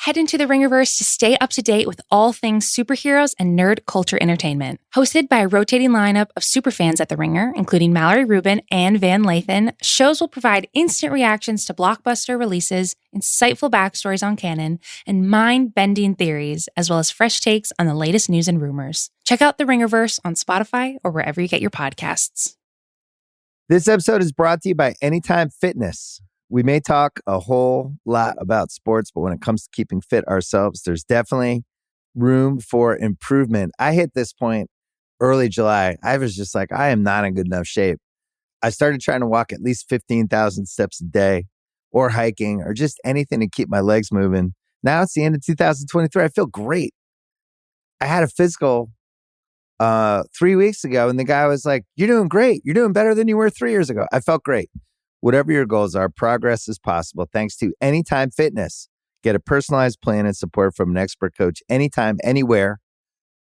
head into the Ringerverse to stay up to date with all things superheroes and nerd culture entertainment. Hosted by a rotating lineup of superfans at The Ringer, including Mallory Rubin and Van Lathan, shows will provide instant reactions to blockbuster releases, insightful backstories on canon, and mind-bending theories, as well as fresh takes on the latest news and rumors. Check out The Ringerverse on Spotify or wherever you get your podcasts. This episode is brought to you by Anytime Fitness. We may talk a whole lot about sports, but when it comes to keeping fit ourselves, there's definitely room for improvement. I hit this point early July. I was just like, I am not in good enough shape. I started trying to walk at least 15,000 steps a day or hiking or just anything to keep my legs moving. Now it's the end of 2023. I feel great. I had a physical 3 weeks ago and the guy was like, you're doing great. You're doing better than you were 3 years ago. I felt great. Whatever your goals are, progress is possible thanks to Anytime Fitness. Get a personalized plan and support from an expert coach anytime, anywhere.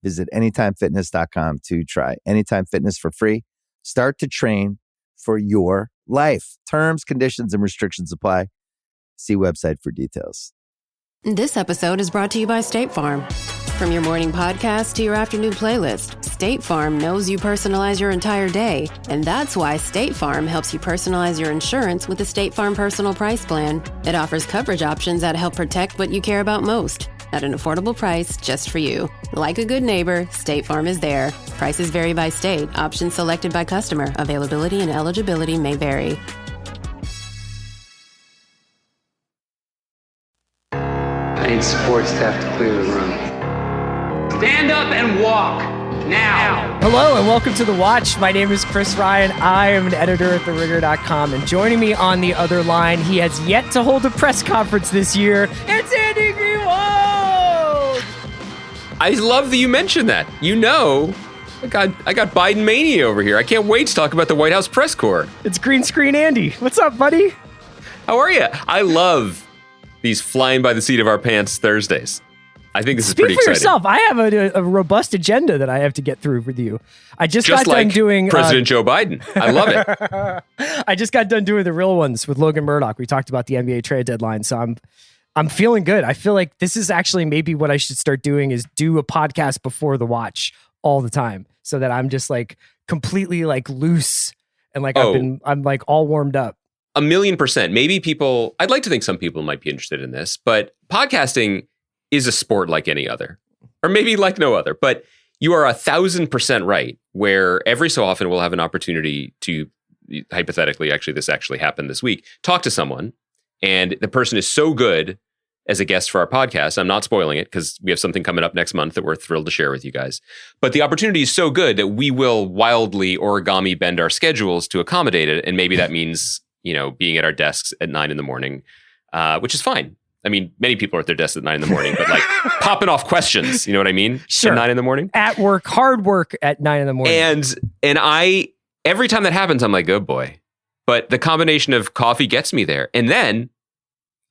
Visit anytimefitness.com to try Anytime Fitness for free. Start to train for your life. Terms, conditions, and restrictions apply. See website for details. This episode is brought to you by State Farm. From your morning podcast to your afternoon playlist, State Farm knows you personalize your entire day. And that's why State Farm helps you personalize your insurance with the State Farm Personal Price Plan. It offers coverage options that help protect what you care about most at an affordable price just for you. Like a good neighbor, State Farm is there. Prices vary by state. Options selected by customer. Availability and eligibility may vary. I need sports staff to clear the room. Stand up and walk now. Hello and welcome to The Watch. My name is Chris Ryan. I am an editor at TheRinger.com, and joining me on the other line, he has yet to hold a press conference this year. It's Andy Greenwald! I love that you mentioned that. You know, I got Biden mania over here. I can't wait to talk about the White House press corps. It's Green Screen Andy. What's up, buddy? How are you? I love these flying by the seat of our pants Thursdays. I think this is pretty exciting. Speak for yourself. I have a robust agenda that I have to get through with you. I just got like done doing President Joe Biden. I love it. I just got done doing the real ones with Logan Murdoch. We talked about the NBA trade deadline, so I'm feeling good. I feel like this is actually maybe what I should start doing is do a podcast before the watch all the time, so that I'm just like completely like loose and like I'm like all warmed up. 1,000,000%. Maybe I'd like to think some people might be interested in this, but podcasting is a sport like any other, or maybe like no other, but you are 1,000% right, where every so often we'll have an opportunity to, hypothetically, actually this actually happened this week, talk to someone, and the person is so good as a guest for our podcast. I'm not spoiling it because we have something coming up next month that we're thrilled to share with you guys. But the opportunity is so good that we will wildly origami bend our schedules to accommodate it. And maybe that means, being at our desks at 9 a.m, which is fine. I mean, many people are at their desks at 9 a.m, but like popping off questions, you know what I mean? Sure. At 9 a.m. At work, hard work at 9 a.m. And I, every time that happens, I'm like, oh boy. But the combination of coffee gets me there. And then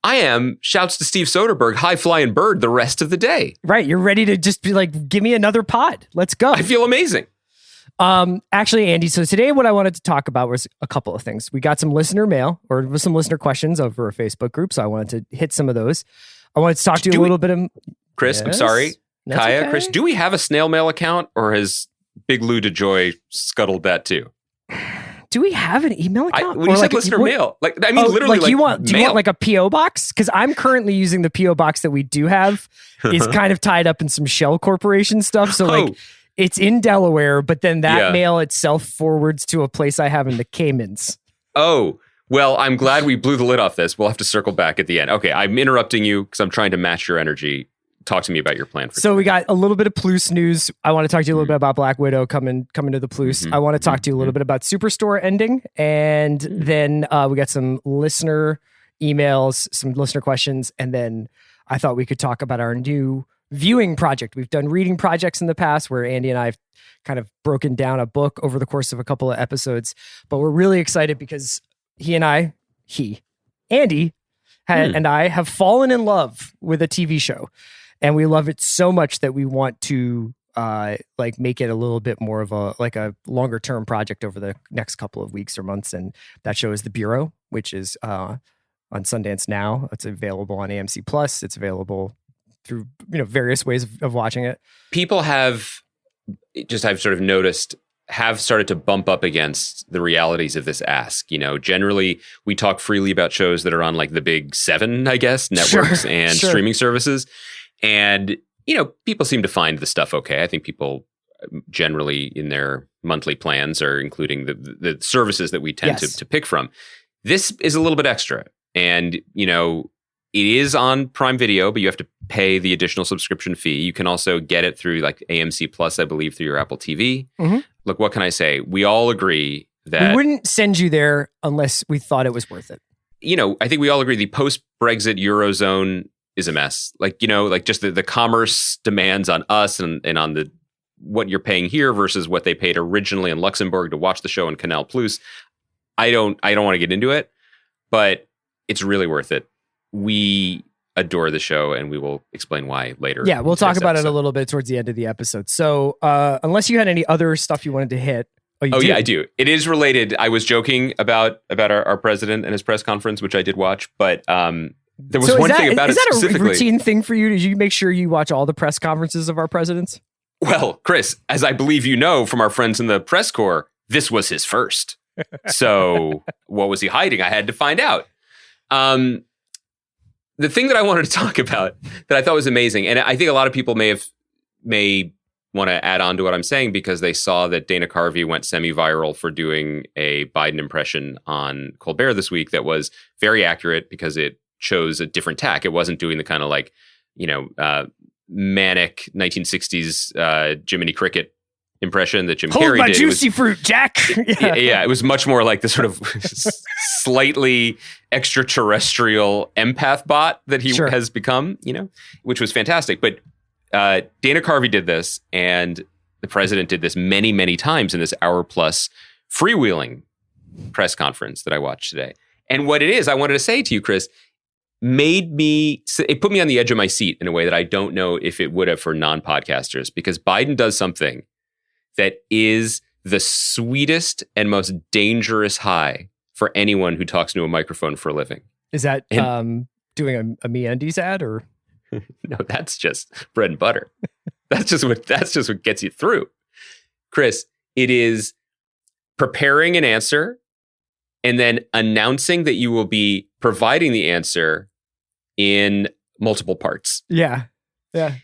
I am, shouts to Steve Soderbergh, high flying bird the rest of the day. Right. You're ready to just be like, give me another pod. Let's go. I feel amazing. Actually, Andy, so today what I wanted to talk about was a couple of things. We got some listener mail or some listener questions over a Facebook group, so I wanted to hit some of those. I wanted to talk to you a little bit of... Chris, yes? I'm sorry. That's Kaya, okay. Chris, do we have a snail mail account, or has Big Lou DeJoy scuttled that too? Do we have an email account? When you said listener mail, literally do you want mail. like a P.O. box? Because I'm currently using the P.O. box that we do have is kind of tied up in some Shell Corporation stuff. So it's in Delaware, but then that mail itself forwards to a place I have in the Caymans. Oh, well, I'm glad we blew the lid off this. We'll have to circle back at the end. Okay, I'm interrupting you because I'm trying to match your energy. Talk to me about your plan for So we got a little bit of Plus news. I want to talk to you a little bit about Black Widow coming to the Plus. I want to talk to you a little bit about Superstore ending. And then we got some listener emails, some listener questions. And then I thought we could talk about our new viewing project. We've done reading projects in the past where Andy and I have kind of broken down a book over the course of a couple of episodes. But we're really excited because Andy, and I have fallen in love with a TV show. And we love it so much that we want to make it a little bit more of a longer term project over the next couple of weeks or months. And that show is The Bureau, which is on Sundance now. It's available on AMC Plus. It's available various ways of watching it. People I've sort of noticed, have started to bump up against the realities of this ask. Generally we talk freely about shows that are on like the big 7, I guess, networks and streaming services. And, people seem to find the stuff okay. I think people generally in their monthly plans are including the services that we tend to pick from. This is a little bit extra. And, it is on Prime Video, but you have to pay the additional subscription fee. You can also get it through like AMC Plus, I believe, through your Apple TV. Mm-hmm. Look, what can I say? We all agree that we wouldn't send you there unless we thought it was worth it. I think we all agree the post-Brexit Eurozone is a mess. Like, just the commerce demands on us and on what you're paying here versus what they paid originally in Luxembourg to watch the show on Canal Plus. I don't want to get into it, but it's really worth it. We adore the show, and we will explain why later. Yeah, we'll talk about it a little bit towards the end of the episode. So unless you had any other stuff you wanted to hit. Yeah, I do. It is related. I was joking about our president and his press conference, which I did watch, but there was one thing about it specifically. Is that a routine thing for you? Did you make sure you watch all the press conferences of our presidents? Well, Chris, as I believe you know from our friends in the press corps, this was his first. So what was he hiding? I had to find out. The thing that I wanted to talk about that I thought was amazing, and I think a lot of people may want to add on to what I'm saying because they saw that Dana Carvey went semi-viral for doing a Biden impression on Colbert this week that was very accurate because it chose a different tack. It wasn't doing the kind of like, manic 1960s Jiminy Cricket impression that Jim Carrey did. Hold my juicy fruit, Jack. Yeah, it was much more like the sort of slightly extraterrestrial empath bot that he has become, which was fantastic. But Dana Carvey did this, and the president did this many, many times in this hour-plus freewheeling press conference that I watched today. And what it is, I wanted to say to you, Chris, it put me on the edge of my seat in a way that I don't know if it would have for non-podcasters, because Biden does something that is the sweetest and most dangerous high for anyone who talks into a microphone for a living. Is that doing a MeUndies ad or? No, that's just bread and butter. That's just what gets you through. Chris, it is preparing an answer and then announcing that you will be providing the answer in multiple parts. Yeah. Yeah.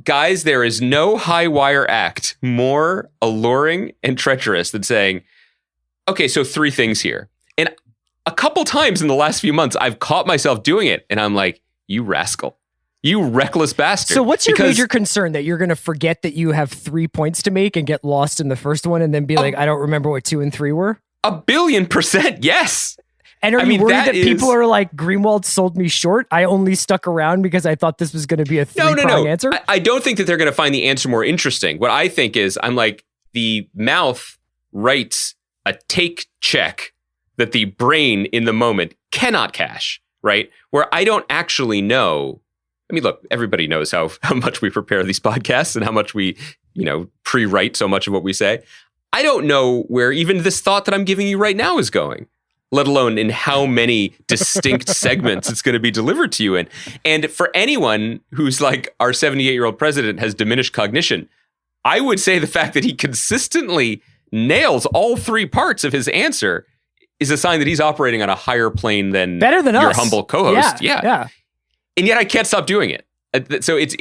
Guys, there is no high wire act more alluring and treacherous than saying, okay, so 3 things here. And a couple times in the last few months, I've caught myself doing it. And I'm like, you rascal. You reckless bastard. So what's your major concern? That you're going to forget that you have 3 points to make and get lost in the first one and then be like, I don't remember what 2 and 3 were? 1,000,000,000%, yes. And are you worried that people are like, Greenwald sold me short? I only stuck around because I thought this was going to be a 3-prong answer? I don't think that they're going to find the answer more interesting. What I think is, I'm like, the mouth writes a take check that the brain in the moment cannot cash, right? Where I don't actually know. I mean, look, everybody knows how much we prepare these podcasts and how much we, pre-write so much of what we say. I don't know where even this thought that I'm giving you right now is going, let alone in how many distinct segments it's going to be delivered to you in. And for anyone who's like, our 78-year-old president has diminished cognition, I would say the fact that he consistently nails all 3 parts of his answer is a sign that he's operating on a higher plane than better than your us. Humble co-host. Yeah. And yet I can't stop doing it. So it's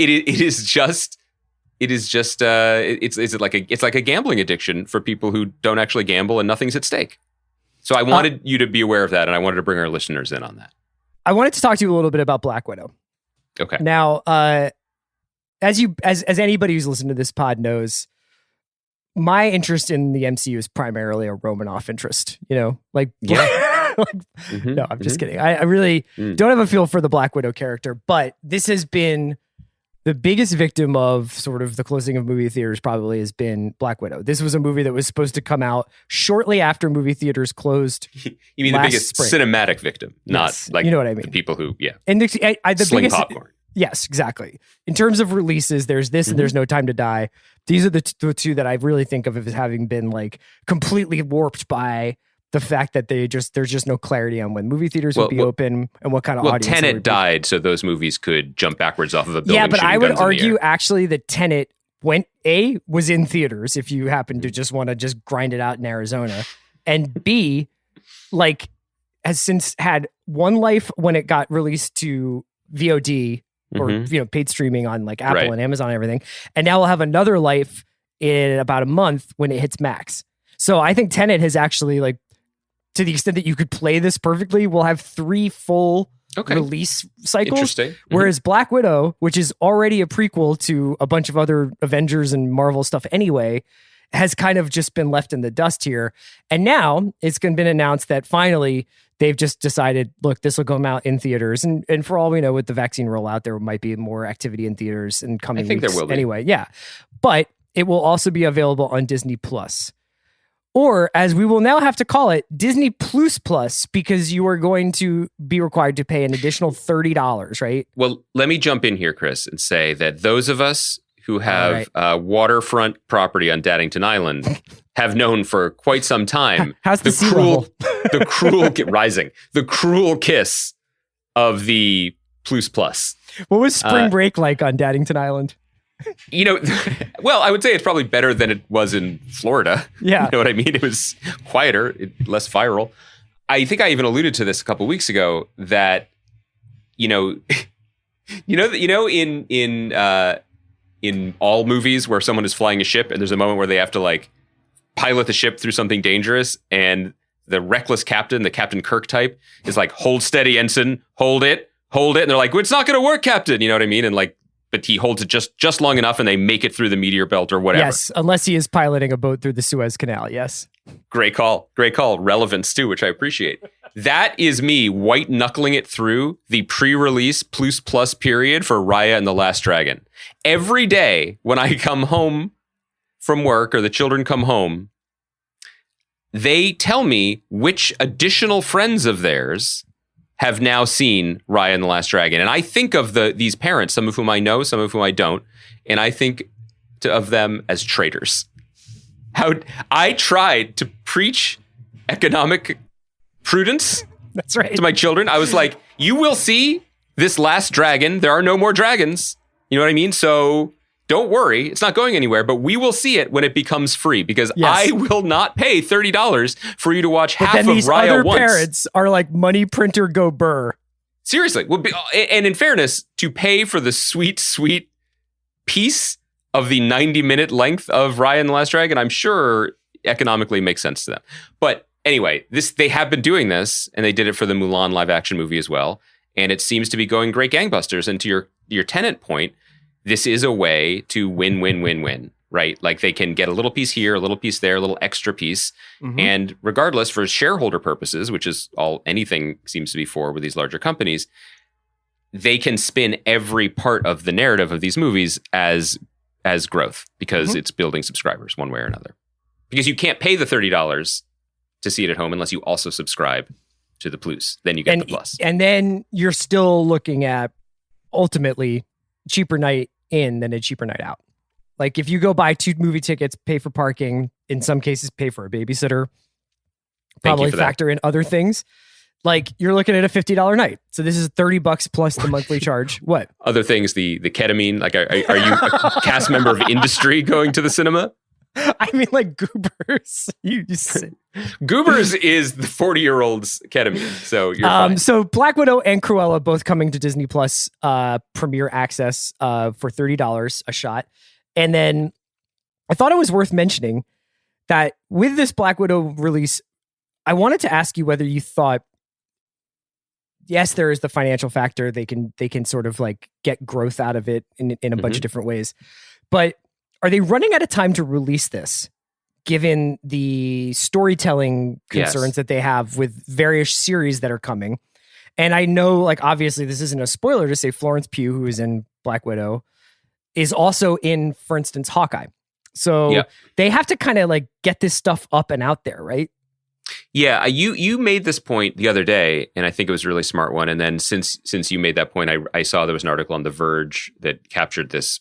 like a gambling addiction for people who don't actually gamble and nothing's at stake. So I wanted you to be aware of that, and I wanted to bring our listeners in on that. I wanted to talk to you a little bit about Black Widow. Okay. Now, as anybody who's listened to this pod knows, my interest in the MCU is primarily a Romanoff interest. No, I'm just kidding. I really don't have a feel for the Black Widow character, but this has been the biggest victim of sort of the closing of movie theaters probably has been Black Widow. This was a movie that was supposed to come out shortly after movie theaters closed. You mean the biggest cinematic victim, not like you know what I mean? The people who, and the sling biggest popcorn. Yes, exactly. In terms of releases, there's this and there's No Time to Die. These are the two that I really think of as having been like completely warped by the fact that there's just no clarity on when movie theaters will be open and what kind of audience. Tenet died, so those movies could jump backwards off of a building. Yeah, but I would argue – actually that Tenet was in theaters if you happen to just want to just grind it out in Arizona, and B, like, has since had one life when it got released to VOD or paid streaming on like Apple and Amazon and everything, and now we'll have another life in about a month when it hits Max. So I think Tenet has actually, like, to the extent that you could play this perfectly, we'll have 3 full release cycles. Interesting. Whereas Black Widow, which is already a prequel to a bunch of other Avengers and Marvel stuff anyway, has kind of just been left in the dust here. And now it's been announced that finally they've just decided, look, this will come out in theaters. And for all we know, with the vaccine rollout, there might be more activity in theaters in coming weeks. I think there will be. Anyway, yeah. But it will also be available on Disney Plus. Or, as we will now have to call it, Disney Plus, because you are going to be required to pay an additional $30, right? Well, let me jump in here, Chris, and say that those of us who have waterfront property on Daddington Island have known for quite some time How's the sea level? the cruel kiss of the Plus. What was spring break like on Daddington Island? You know, well, I would say it's probably better than it was in Florida. Yeah. You know what I mean? It was quieter, less viral. I think I even alluded to this a couple of weeks ago that, in all movies where someone is flying a ship and there's a moment where they have to, like, pilot the ship through something dangerous, and the reckless captain, the Captain Kirk type, is like, hold steady, ensign, hold it. And they're like, well, it's not going to work, Captain. You know what I mean? And, like, but he holds it just long enough and they make it through the meteor belt or whatever. Yes, unless he is piloting a boat through the Suez Canal, yes. Great call. Relevance too, which I appreciate. That is me white knuckling it through the pre-release plus period for Raya and the Last Dragon. Every day when I come home from work or the children come home, they tell me which additional friends of theirs have now seen Raya and the Last Dragon. And I think of these parents, some of whom I know, some of whom I don't, and I think of them as traitors. How I tried to preach economic prudence That's right. to my children. I was like, you will see this Last Dragon. There are no more dragons. You know what I mean? So don't worry. It's not going anywhere, but we will see it when it becomes free, because I will not pay $30 for you to watch half of Raya once. But then these other parents are like, money printer go burr. Seriously. Well, and in fairness, to pay for the sweet, sweet piece of the 90-minute length of Raya and the Last Dragon, I'm sure economically makes sense to them. But anyway, they have been doing this, and they did it for the Mulan live-action movie as well, and it seems to be going great gangbusters. And to your Tenet point, this is a way to win, right? Like, they can get a little piece here, a little piece there, a little extra piece. Mm-hmm. And regardless, for shareholder purposes, which is all anything seems to be for with these larger companies, they can spin every part of the narrative of these movies as growth, because it's building subscribers one way or another. Because you can't pay the $30 to see it at home unless you also subscribe to the Plus. Then you get the Plus. And then you're still looking at, ultimately, cheaper night in than a cheaper night out. Like, if you go buy 2 movie tickets, pay for parking, in some cases pay for a babysitter, probably factor in other things, like, you're looking at a $50 night. So this is $30 plus the monthly charge. What other things? The ketamine. Like, are you a cast member of Industry going to the cinema? I mean, like, Goobers. You say. Goobers is the 40-year-old's ketamine. So you're fine. So Black Widow and Cruella both coming to Disney Plus premiere access for $30 a shot. And then I thought it was worth mentioning that with this Black Widow release, I wanted to ask you whether you thought, yes, there is the financial factor. They can sort of, like, get growth out of it in a bunch of different ways. But are they running out of time to release this, given the storytelling concerns that they have with various series that are coming? And I know, like, obviously this isn't a spoiler to say Florence Pugh, who is in Black Widow, is also in, for instance, Hawkeye. So they have to kind of, like, get this stuff up and out there, right? Yeah, you made this point the other day, and I think it was a really smart one. And then since you made that point, I saw there was an article on The Verge that captured this,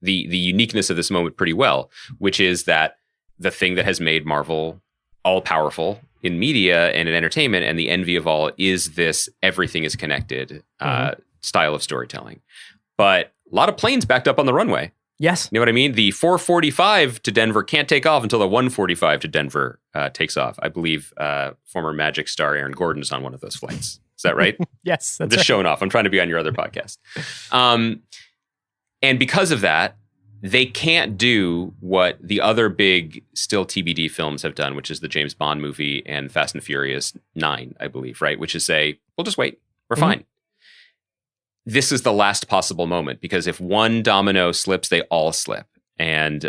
the uniqueness of this moment pretty well, which is that the thing that has made Marvel all powerful in media and in entertainment, and the envy of all is this everything is connected style of storytelling. But a lot of planes backed up on the runway. Yes. You know what I mean? The 445 to Denver can't take off until the 145 to Denver takes off. I believe former Magic star Aaron Gordon is on one of those flights. Is that right? Yes. That's just right. Showing off. I'm trying to be on your other podcast. And because of that, they can't do what the other big still TBD films have done, which is the James Bond movie and Fast and Furious 9, I believe, right? Which is say, we'll just wait. We're fine. This is the last possible moment, because if one domino slips, they all slip. And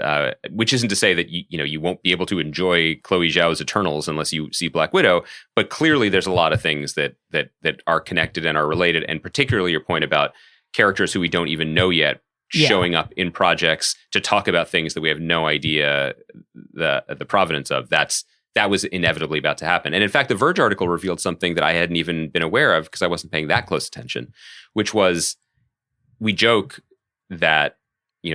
which isn't to say that you won't be able to enjoy Chloe Zhao's Eternals unless you see Black Widow, but clearly there's a lot of things that are connected and are related, and particularly your point about characters who we don't even know yet showing up in projects to talk about things that we have no idea the provenance of. That was inevitably about to happen. And in fact, the Verge article revealed something that I hadn't even been aware of because I wasn't paying that close attention, which was, we joke that,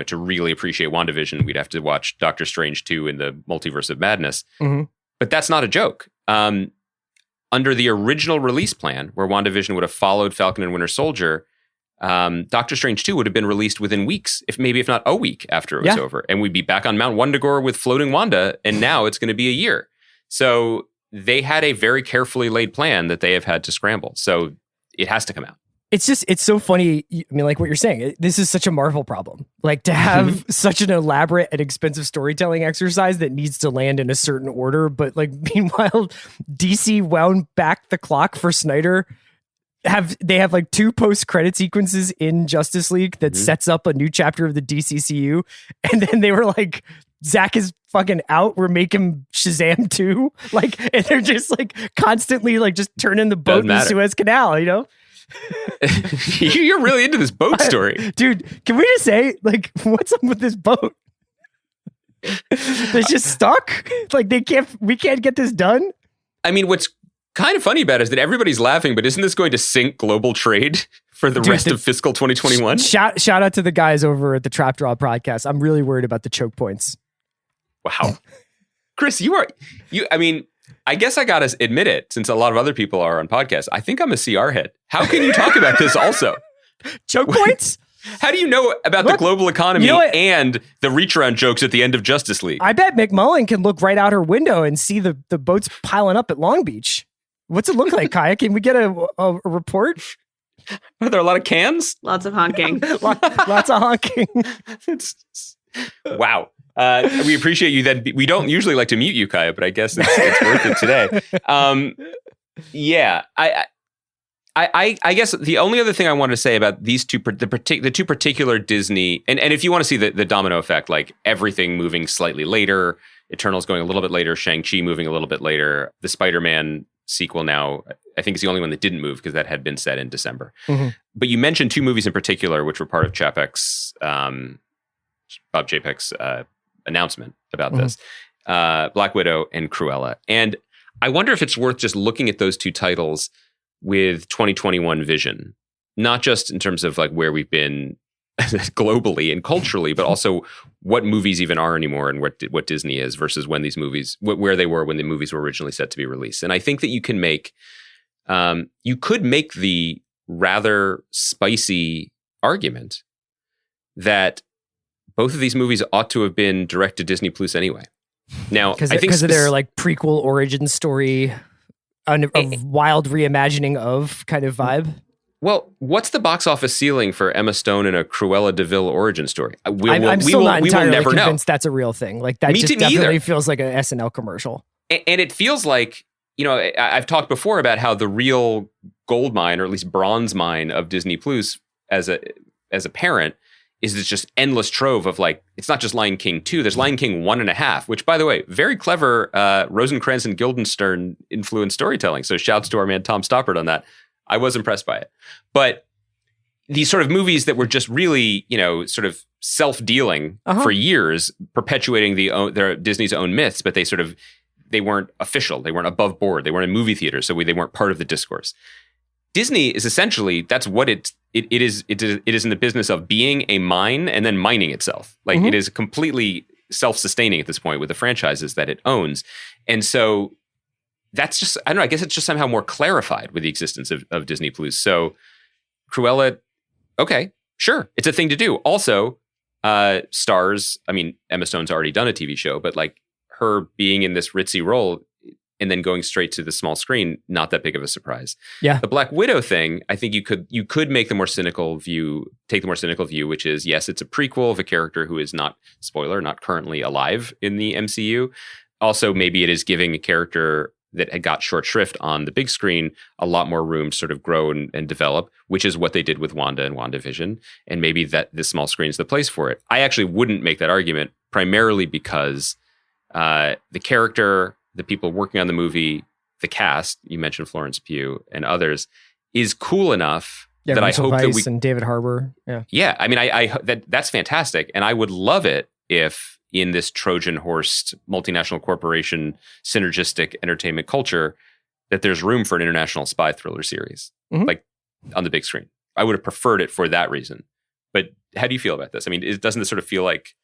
to really appreciate WandaVision, we'd have to watch Doctor Strange 2 in the Multiverse of Madness. But that's not a joke. Under the original release plan, where WandaVision would have followed Falcon and Winter Soldier, Doctor Strange 2 would have been released within weeks, if not a week after it was over. And we'd be back on Mount Wundagore with floating Wanda, and now it's going to be a year. So they had a very carefully laid plan that they have had to scramble. So it has to come out. It's so funny. I mean, like what you're saying, this is such a Marvel problem. Like to have such an elaborate and expensive storytelling exercise that needs to land in a certain order. But like, meanwhile, DC wound back the clock for Snyder. They have like 2 post-credit sequences in Justice League that sets up a new chapter of the DCCU. And then they were like, Zack is fucking out. We're making Shazam 2. Like, and they're just like constantly like just turning the boat in the Suez Canal, You're really into this boat story. Dude, can we just say, like, what's up with this boat? They're just stuck? Like, we can't get this done? I mean, what's kind of funny about it is that everybody's laughing, but isn't this going to sink global trade for the rest of fiscal 2021? Shout out to the guys over at the Trap Draw podcast. I'm really worried about the choke points. Wow. Chris, I mean, I guess I got to admit it, since a lot of other people are on podcasts. I think I'm a CR head. How can you talk about this also? Choke points? How do you know about the global economy and the reach around jokes at the end of Justice League? I bet McMullen can look right out her window and see the boats piling up at Long Beach. What's it look like, Kaya? Can we get a report? Are there a lot of cans? Lots of honking. Lots of honking. Wow. We appreciate you. That we don't usually like to mute you, Kaya, but I guess it's worth it today. I guess the only other thing I wanted to say about these two, the two particular Disney, and if you want to see the domino effect, like everything moving slightly later, Eternals going a little bit later, Shang-Chi moving a little bit later, the Spider-Man sequel now, I think is the only one that didn't move because that had been set in December. But you mentioned 2 movies in particular, which were part of Bob Chapek's announcement about this, Black Widow and Cruella. And I wonder if it's worth just looking at those 2 titles with 2021 vision, not just in terms of like where we've been globally and culturally, but also what movies even are anymore and what Disney is versus when these movies, where they were when the movies were originally set to be released. And I think that you could make the rather spicy argument that both of these movies ought to have been direct to Disney Plus anyway. Now, I think because of their like prequel origin story, a wild reimagining of kind of vibe. Well, what's the box office ceiling for Emma Stone in a Cruella de Vil origin story? I'm still not entirely convinced that's a real thing. Like that just definitely feels like an SNL commercial. And it feels like, I've talked before about how the real gold mine, or at least bronze mine of Disney Plus as a parent, is this just endless trove of like, it's not just Lion King 2, there's Lion King 1.5, which, by the way, very clever Rosencrantz and Guildenstern influenced storytelling. So shouts to our man Tom Stoppard on that. I was impressed by it. But these sort of movies that were just really, sort of self-dealing for years, perpetuating their Disney's own myths, but they weren't official. They weren't above board. They weren't in movie theaters, so they weren't part of the discourse. Disney is essentially, that's what it is in the business of being a mine and then mining itself. Like it is completely self-sustaining at this point with the franchises that it owns. And so that's just, I don't know, I guess it's just somehow more clarified with the existence of Disney Plus. So Cruella, okay, sure, it's a thing to do. Also, stars, I mean, Emma Stone's already done a TV show, but like her being in this ritzy role and then going straight to the small screen, not that big of a surprise. Yeah. The Black Widow thing, I think you could make the more cynical view, which is, yes, it's a prequel of a character who is not, spoiler, not currently alive in the MCU. Also, maybe it is giving a character that had got short shrift on the big screen a lot more room to sort of grow and develop, which is what they did with Wanda and WandaVision. And maybe that the small screen is the place for it. I actually wouldn't make that argument, primarily because the character, the people working on the movie, the cast, you mentioned Florence Pugh and others, is cool enough that Rachel I hope Weisz that and David Harbour. Yeah. I mean, that's fantastic. And I would love it if in this Trojan horse multinational corporation synergistic entertainment culture that there's room for an international spy thriller series, like on the big screen. I would have preferred it for that reason. But how do you feel about this? I mean, doesn't it sort of feel like,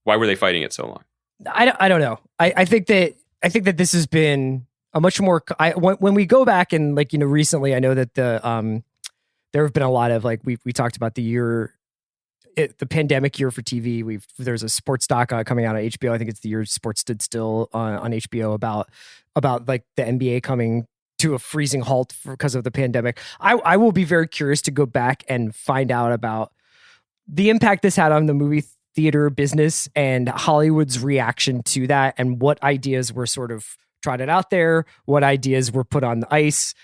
why were they fighting it so long? I don't know. I think that this has been a much more, when we go back and like, recently, I know that there have been a lot of like, we talked about the pandemic year for TV. There's a sports doc coming out on HBO. I think it's the year sports stood still on HBO about like the NBA coming to a freezing halt because of the pandemic. I will be very curious to go back and find out about the impact this had on the movie theater business and Hollywood's reaction to that, and what ideas were sort of trotted out there, what ideas were put on the ice.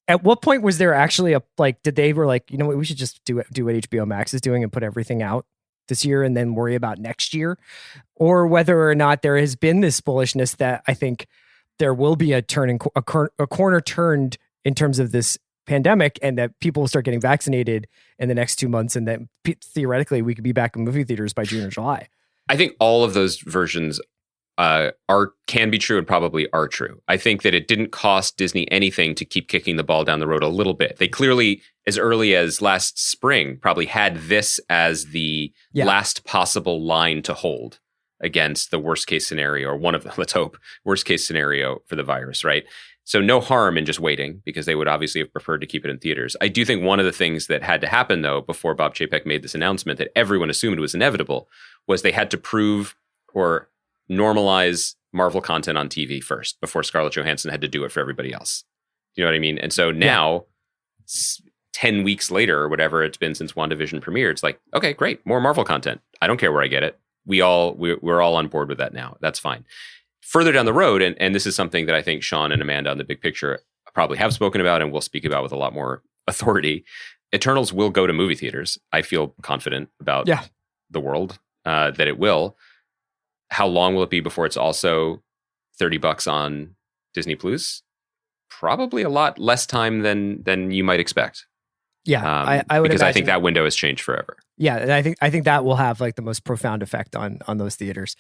At what point was there actually did they were like, we should just do what HBO Max is doing and put everything out this year and then worry about next year? Or whether or not there has been this bullishness that I think there will be a corner turned in terms of this pandemic, and that people will start getting vaccinated in the next 2 months, and that theoretically we could be back in movie theaters by June or July. I think all of those versions can be true and probably are true. I think that it didn't cost Disney anything to keep kicking the ball down the road a little bit. They clearly, as early as last spring, probably had this as the last possible line to hold against the worst case scenario, or one of them, let's hope, worst case scenario for the virus, right? So no harm in just waiting, because they would obviously have preferred to keep it in theaters. I do think one of the things that had to happen, though, before Bob Chapek made this announcement that everyone assumed was inevitable, was they had to prove or normalize Marvel content on TV first before Scarlett Johansson had to do it for everybody else. You know what I mean? And so now, 10 weeks later or whatever it's been since WandaVision premiered, it's like, okay, great, more Marvel content. I don't care where I get it. We're all on board with that now. That's fine. Further down the road, and this is something that I think Sean and Amanda on the big picture probably have spoken about and will speak about with a lot more authority, Eternals will go to movie theaters. I feel confident about the world that it will. How long will it be before it's also $30 on Disney Plus? Probably a lot less time than you might expect. Yeah, I would, because I think that window has changed forever. Yeah, and I think that will have like the most profound effect on those theaters.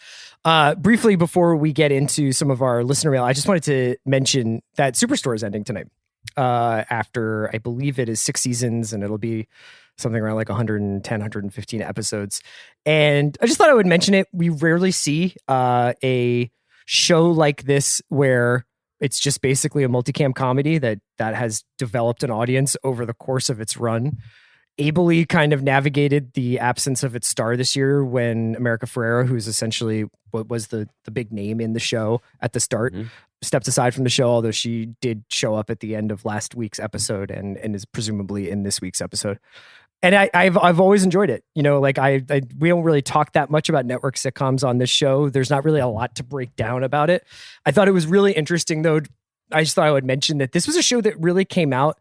Briefly, before we get into some of our listener mail, I just wanted to mention that Superstore is ending tonight. After, I believe it is 6 seasons, and it'll be something around like 110, 115 episodes. And I just thought I would mention it. We rarely see a show like this where it's just basically a multicam comedy that has developed an audience over the course of its run. Ably kind of navigated the absence of its star this year when America Ferrera, who's essentially what was the big name in the show at the start, stepped aside from the show, although she did show up at the end of last week's episode and is presumably in this week's episode. And I've always enjoyed it. We don't really talk that much about network sitcoms on this show. There's not really a lot to break down about it. I thought it was really interesting, though. I just thought I would mention that this was a show that really came out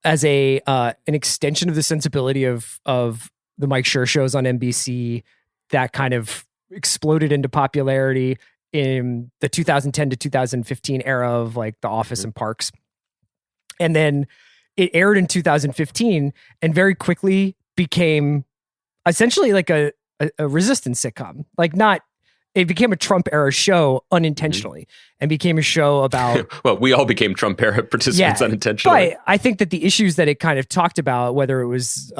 as an extension of the sensibility of the Mike Schur shows on NBC that kind of exploded into popularity in the 2010 to 2015 era of like The Office and Parks. And then it aired in 2015 and very quickly became essentially like a resistance sitcom. It became a Trump era show unintentionally and became a show about... Well, we all became Trump era participants unintentionally. But I think that the issues that it kind of talked about, whether it was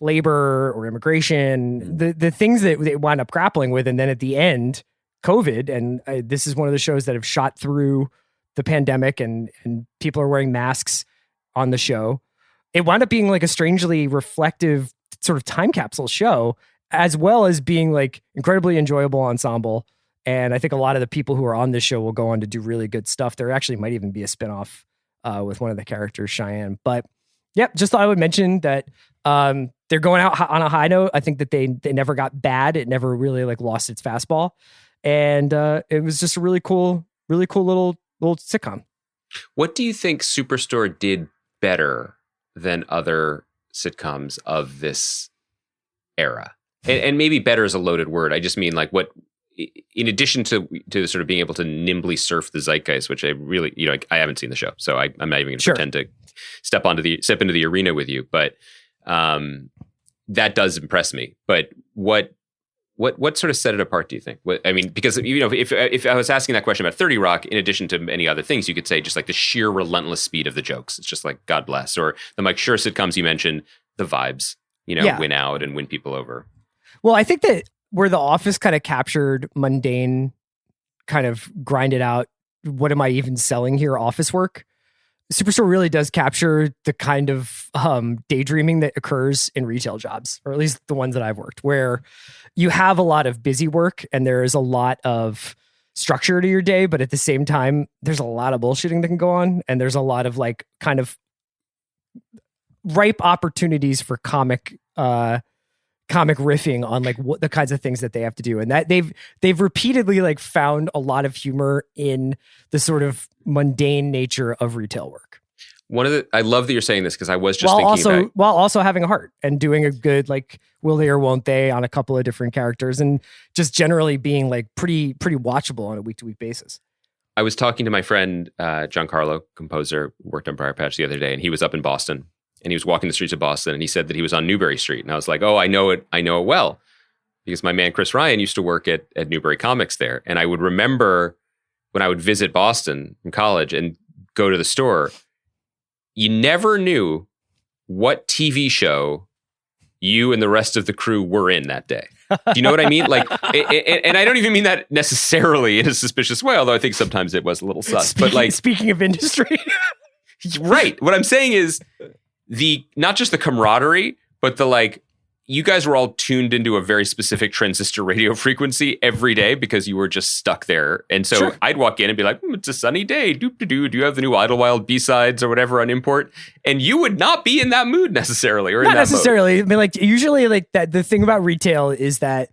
labor or immigration, the things that they wound up grappling with, and then at the end, COVID, and this is one of the shows that have shot through the pandemic and people are wearing masks on the show, it wound up being like a strangely reflective sort of time capsule show, as well as being like incredibly enjoyable ensemble. And I think a lot of the people who are on this show will go on to do really good stuff. There actually might even be a spinoff with one of the characters, Cheyenne. But yep, just thought I would mention that they're going out on a high note. I think that they never got bad. It never really like lost its fastball. And it was just a really cool little sitcom. What do you think Superstore did better than other sitcoms of this era? And maybe better is a loaded word. I just mean like what, in addition to sort of being able to nimbly surf the zeitgeist, which I really, I haven't seen the show, so I'm not even going to pretend to step into the arena with you. But that does impress me. But what sort of set it apart, do you think? Because if I was asking that question about 30 Rock, in addition to many other things, you could say just like the sheer relentless speed of the jokes. It's just like God bless. Or the Mike Schur sitcoms you mentioned, the vibes, win out and win people over. Well, I think that where The Office kind of captured mundane, kind of grinded out, what am I even selling here, office work, Superstore really does capture the kind of daydreaming that occurs in retail jobs, or at least the ones that I've worked, where you have a lot of busy work and there is a lot of structure to your day, but at the same time, there's a lot of bullshitting that can go on, and there's a lot of like kind of ripe opportunities for comic riffing on like what the kinds of things that they have to do. And that they've repeatedly like found a lot of humor in the sort of mundane nature of retail work. I love that you're saying this, because I was just while also having a heart and doing a good, like, will they or won't they on a couple of different characters, and just generally being like pretty watchable on a week-to-week basis. I was talking to my friend, Giancarlo, composer, worked on Briar Patch the other day, and he was up in Boston. And he was walking the streets of Boston, and he said that he was on Newbury Street. And I was like, oh, I know it well, because my man Chris Ryan used to work at Newbury Comics there. And I would remember when I would visit Boston from college and go to the store, you never knew what TV show you and the rest of the crew were in that day. Do you know what I mean? Like, and I don't even mean that necessarily in a suspicious way, although I think sometimes it was a little sus. But like, speaking of industry, right? What I'm saying is, not just the camaraderie, but the like, you guys were all tuned into a very specific transistor radio frequency every day because you were just stuck there. And so I'd walk in and be like, it's a sunny day. Do you have the new Idlewild B-sides or whatever on import? And you would not be in that mood necessarily, or not in that necessarily. Mode. I mean, like, usually like that, the thing about retail is that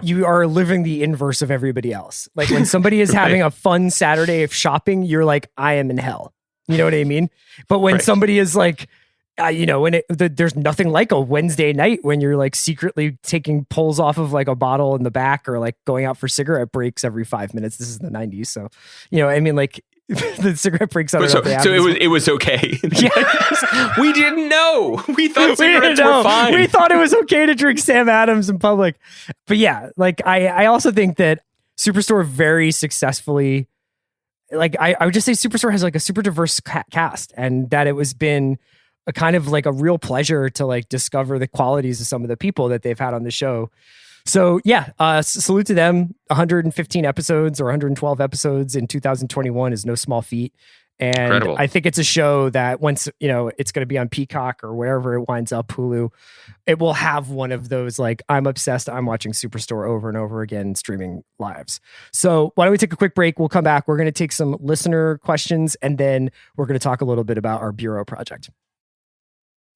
you are living the inverse of everybody else. Like when somebody is having a fun Saturday of shopping, you're like, I am in hell. You know what I mean? But when somebody is like, there's nothing like a Wednesday night when you're like secretly taking pulls off of like a bottle in the back, or like going out for cigarette breaks every 5 minutes. This is the 90s. So, I mean, like the cigarette breaks. So it was okay. Yes. We didn't know. We thought cigarettes were fine. We thought it was okay to drink Sam Adams in public. But yeah, like I also think that Superstore very successfully, like I would just say Superstore has like a super diverse cast, and that it was been a kind of like a real pleasure to like discover the qualities of some of the people that they've had on the show. So yeah, salute to them. 115 episodes or 112 episodes in 2021 is no small feat. And incredible. I think it's a show that once, it's going to be on Peacock or wherever it winds up, Hulu, it will have one of those, like, I'm obsessed, I'm watching Superstore over and over again streaming lives. So why don't we take a quick break? We'll come back. We're going to take some listener questions, and then we're going to talk a little bit about our Bureau project.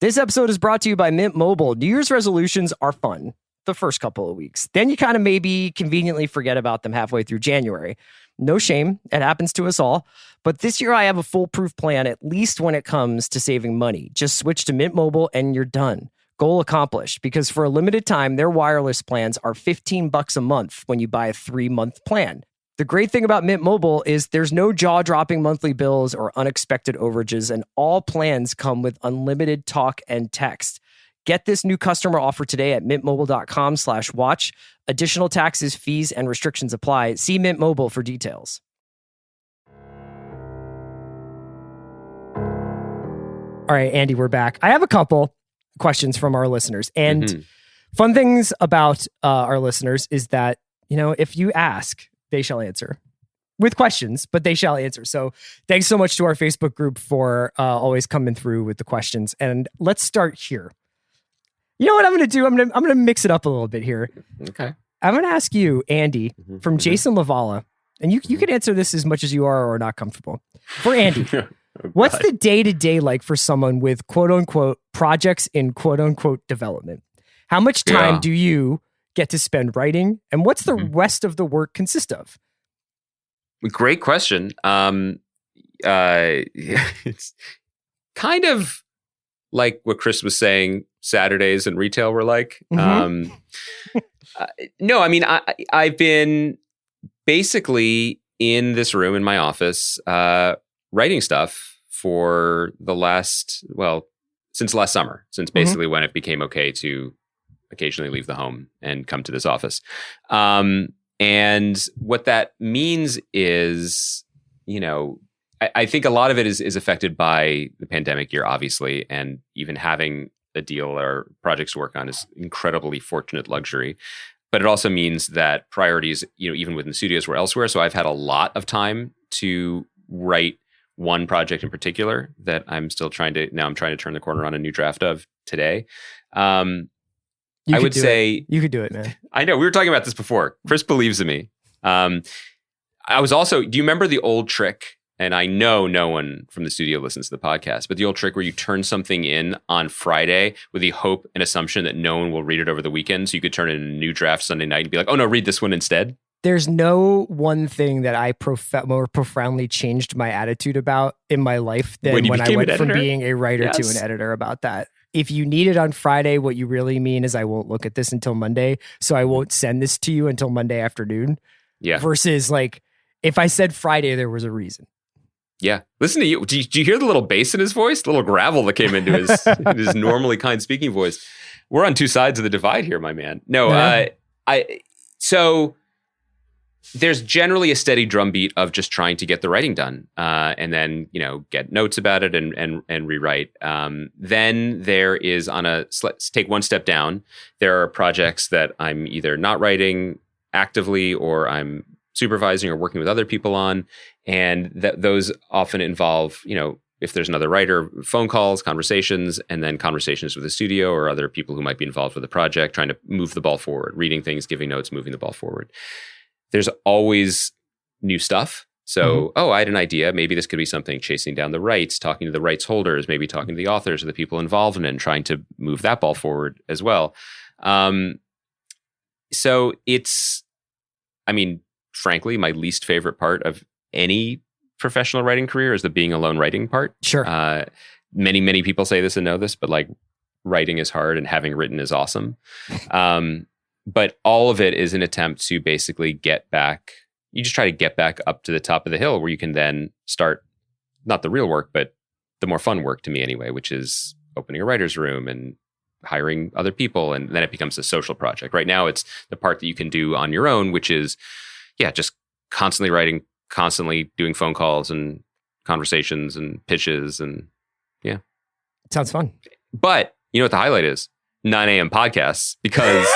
This episode is brought to you by Mint Mobile. New Year's resolutions are fun the first couple of weeks. Then you kind of maybe conveniently forget about them halfway through January. No shame. It happens to us all. But this year I have a foolproof plan, at least when it comes to saving money. Just switch to Mint Mobile and you're done. Goal accomplished, because for a limited time, their wireless plans are $15 a month when you buy a 3-month plan. The great thing about Mint Mobile is there's no jaw-dropping monthly bills or unexpected overages, and all plans come with unlimited talk and text. Get this new customer offer today at mintmobile.com/watch. Additional taxes, fees, and restrictions apply. See Mint Mobile for details. All right, Andy, we're back. I have a couple questions from our listeners. And fun things about our listeners is that, if you ask, they shall answer. with questions, but they shall answer. So thanks so much to our Facebook group for always coming through with the questions. And let's start here. You know what I'm going to do? I'm going to mix it up a little bit here. Okay. I'm going to ask you, Andy, from Jason Lavala, and you can answer this as much as you are or not comfortable. For Andy, what's the day-to-day like for someone with quote-unquote projects in quote-unquote development? How much time do you get to spend writing, and what's the rest of the work consist of? Great question. It's kind of like what Chris was saying, Saturdays in retail were like. No, I mean, I've been basically in this room in my office writing stuff for since last summer, since basically when it became okay to occasionally leave the home and come to this office. And what that means is, I think a lot of it is affected by the pandemic year, obviously, and even having a deal or projects to work on is incredibly fortunate luxury. But it also means that priorities, even within studios, were elsewhere. So I've had a lot of time to write one project in particular that I'm trying to turn the corner on a new draft of today. I would say you could do it, man. I know we were talking about this before. Chris believes in me. I was also, do you remember the old trick? And I know no one from the studio listens to the podcast, but the old trick where you turn something in on Friday with the hope and assumption that no one will read it over the weekend. So you could turn it in a new draft Sunday night and be like, oh no, read this one instead. There's no one thing that I more profoundly changed my attitude about in my life than when I went from being a writer to an editor about that. If you need it on Friday, what you really mean is I won't look at this until Monday. So I won't send this to you until Monday afternoon. Yeah. Versus like, if I said Friday, there was a reason. Yeah. Listen to you. Do you hear the little bass in his voice? The little gravel that came into his normally kind speaking voice. We're on two sides of the divide here, my man. No, so there's generally a steady drumbeat of just trying to get the writing done, and then get notes about it and rewrite. Then there is let's take one step down. There are projects that I'm either not writing actively or I'm supervising or working with other people on, and those often involve if there's another writer, phone calls, conversations, and then conversations with the studio or other people who might be involved with the project, trying to move the ball forward, reading things, giving notes, moving the ball forward. There's always new stuff. So, I had an idea. Maybe this could be something, chasing down the rights, talking to the rights holders, maybe talking to the authors or the people involved in it, and trying to move that ball forward as well. So it's, frankly, my least favorite part of any professional writing career is the being alone writing part. Sure. Many, many people say this and know this, but like writing is hard and having written is awesome. But all of it is an attempt to basically you just try to get back up to the top of the hill where you can then start, not the real work, but the more fun work to me anyway, which is opening a writer's room and hiring other people. And then it becomes a social project. Right now, it's the part that you can do on your own, which is, just constantly writing, constantly doing phone calls and conversations and pitches. And it sounds fun. But you know what the highlight is? 9 a.m. podcasts, because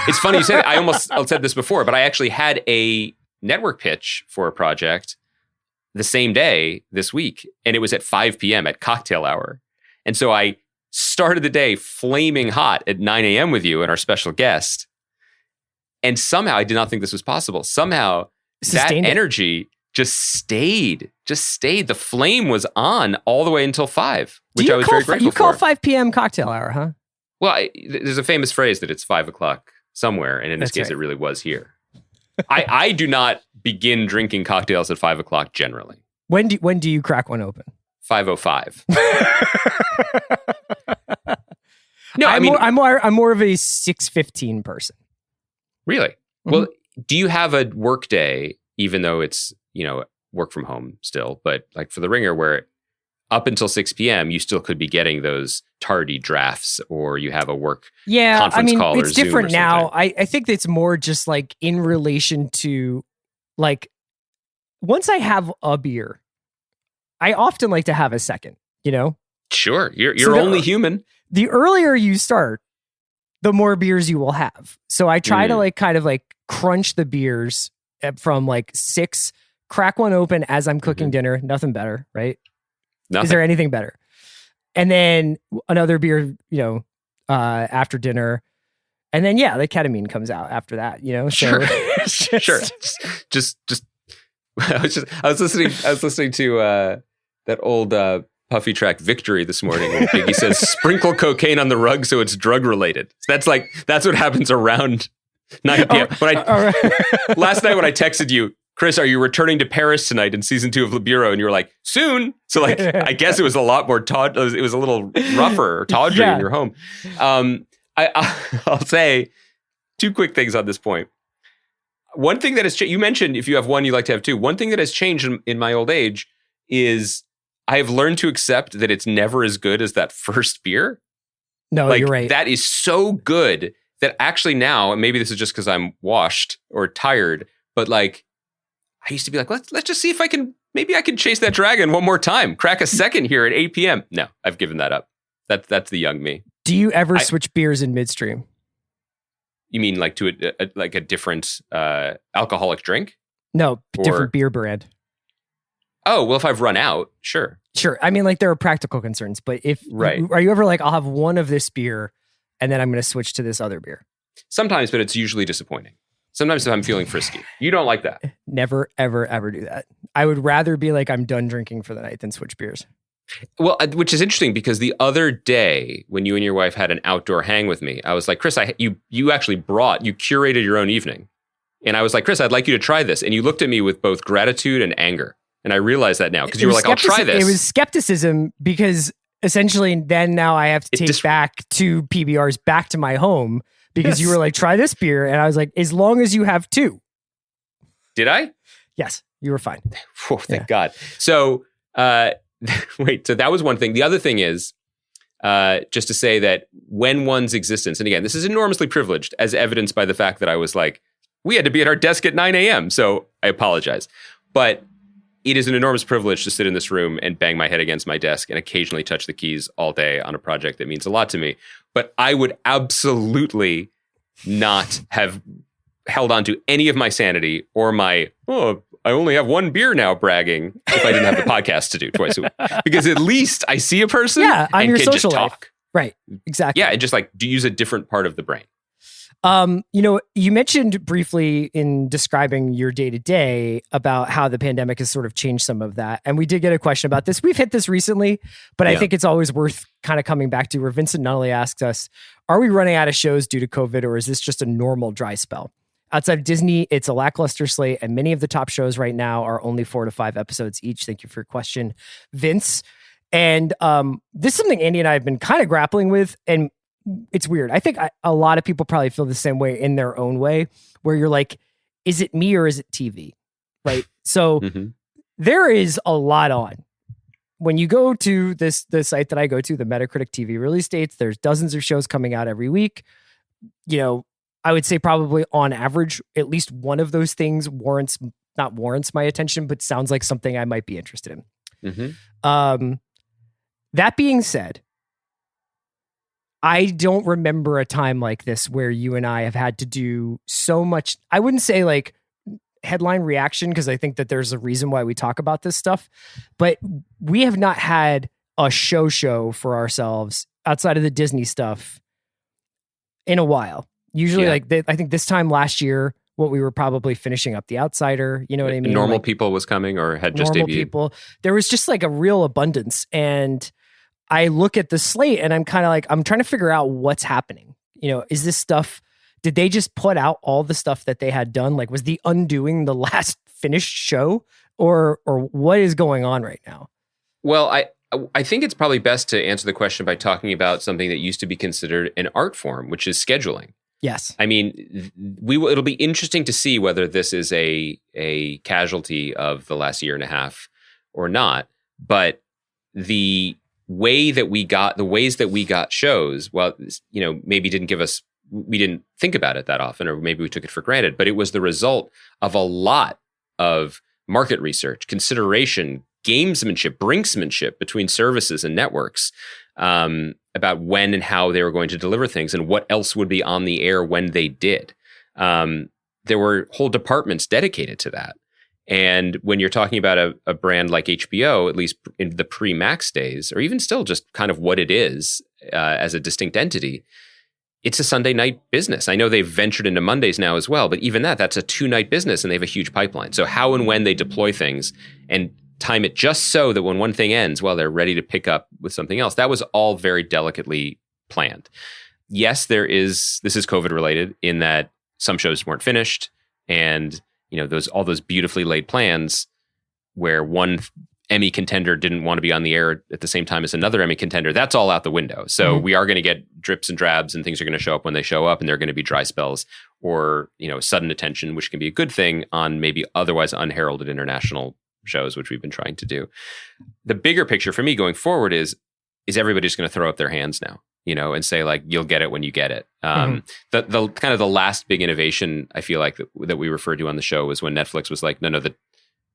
it's funny you said it. I said this before, but I actually had a network pitch for a project the same day this week, and it was at 5 p.m. at cocktail hour. And so I started the day flaming hot at 9 a.m. with you and our special guest. And somehow, I did not think this was possible. Somehow, that energy just stayed. The flame was on all the way until 5, which I was very grateful for. You call 5 p.m. cocktail hour, huh? Well, there's a famous phrase that it's 5 o'clock somewhere, and in this case, it really was here. I do not begin drinking cocktails at 5 o'clock generally. When do you crack one open? 5:05. No, I'm more of a 6:15 person. Really? Mm-hmm. Well, do you have a work day, even though it's work from home still, but like for the Ringer, where up until 6 p.m. you still could be getting those tardy drafts, or you have a work conference call or it's Zoom different or now. I think it's more just like in relation to like once I have a beer, I often like to have a second, Sure. You're only human. The earlier you start, the more beers you will have. So I try to like kind of like crunch the beers from like 6 crack one open as I'm cooking dinner. Nothing better, right? Nothing. Is there anything better? And then another beer, after dinner. And then, the ketamine comes out after that, So Sure. Sure. Just I was listening to that old Puffy track Victory this morning when Biggie says sprinkle cocaine on the rug so it's drug related. That's what happens around 9 p.m. Last night when I texted you, Chris, are you returning to Paris tonight in season 2 of Le Bureau? And you were like, soon. So I guess it was a lot more it was a little rougher or tawdry in your home. I'll say 2 quick things on this point. One thing that has changed, you mentioned if you have one, you like to have 2. One thing that has changed in my old age is I have learned to accept that it's never as good as that first beer. No, you're right. That is so good that actually now, and maybe this is just because I'm washed or tired, but I used to be like, let's just see if maybe I can chase that dragon one more time. Crack a second here at 8 p.m. No, I've given that up. That's the young me. Do you ever switch beers in midstream? You mean to a different alcoholic drink? No, different beer brand. Oh, well, if I've run out, sure. Sure. I mean, there are practical concerns, but are you ever I'll have one of this beer and then I'm going to switch to this other beer? Sometimes, but it's usually disappointing. Sometimes if I'm feeling frisky. You don't like that? Never, ever, ever do that. I would rather be I'm done drinking for the night than switch beers. Well, which is interesting because the other day when you and your wife had an outdoor hang with me, I was like, Chris, you actually you curated your own evening. And I was like, Chris, I'd like you to try this. And you looked at me with both gratitude and anger. And I realize that now because you were like, I'll try this. It was skepticism because essentially then now I have to take back 2 PBRs back to my home because you were like, try this beer. And I was like, as long as you have 2. Did I? Yes, you were fine. Oh, thank God. So, wait, so that was one thing. The other thing is just to say that when one's existence, and again, this is enormously privileged as evidenced by the fact that I was like, we had to be at our desk at 9 a.m. So I apologize. But it is an enormous privilege to sit in this room and bang my head against my desk and occasionally touch the keys all day on a project that means a lot to me. But I would absolutely not have held on to any of my sanity or my, I only have 1 beer now bragging if I didn't have the podcast to do twice a week. Because at least I see a person and your can social just talk. Life. Right, exactly. Yeah, and just use a different part of the brain. You mentioned briefly in describing your day-to-day about how the pandemic has sort of changed some of that. And we did get a question about this. We've hit this recently, but I think it's always worth kind of coming back to where Vincent Nunnally asked us, are we running out of shows due to COVID or is this just a normal dry spell? Outside of Disney, it's a lackluster slate and many of the top shows right now are only 4 to 5 episodes each. Thank you for your question, Vince. And this is something Andy and I have been kind of grappling with, and it's weird. I think a lot of people probably feel the same way in their own way, where you're like, is it me or is it TV? Right. So there is a lot on. When you go to the site that I go to, the Metacritic TV release dates, there's dozens of shows coming out every week. I would say probably on average, at least one of those things not warrants my attention, but sounds like something I might be interested in. That being said, I don't remember a time like this where you and I have had to do so much. I wouldn't say headline reaction because I think that there's a reason why we talk about this stuff, but we have not had a show for ourselves outside of the Disney stuff in a while. Usually I think this time last year, what we were probably finishing up The Outsider, you know what I mean? Normal People was coming or had just debuted. Normal People. There was just a real abundance. And I look at the slate and I'm kind of I'm trying to figure out what's happening. Is this stuff, did they just put out all the stuff that they had done? Was The Undoing the last finished show or what is going on right now? Well, I think it's probably best to answer the question by talking about something that used to be considered an art form, which is scheduling. Yes. I mean, it'll be interesting to see whether this is a casualty of the last year and a half or not. But the ways that we got shows, maybe didn't give us, we didn't think about it that often, or maybe we took it for granted, but it was the result of a lot of market research, consideration, gamesmanship, brinksmanship between services and networks about when and how they were going to deliver things and what else would be on the air when they did. There were whole departments dedicated to that. And when you're talking about a brand like HBO, at least in the pre-Max days, or even still just kind of what it is as a distinct entity, it's a Sunday night business. I know they've ventured into Mondays now as well, but even that's a 2-night business and they have a huge pipeline. So how and when they deploy things and time it just so that when one thing ends, well, they're ready to pick up with something else. That was all very delicately planned. Yes, this is COVID related in that some shows weren't finished, and all those beautifully laid plans where one Emmy contender didn't want to be on the air at the same time as another Emmy contender, that's all out the window. So we are going to get drips and drabs, and things are going to show up when they show up, and there are going to be dry spells or, sudden attention, which can be a good thing on maybe otherwise unheralded international shows, which we've been trying to do. The bigger picture for me going forward is everybody just going to throw up their hands now, and say like, you'll get it when you get it. The kind of the last big innovation I feel like that we referred to on the show was when Netflix was like, no,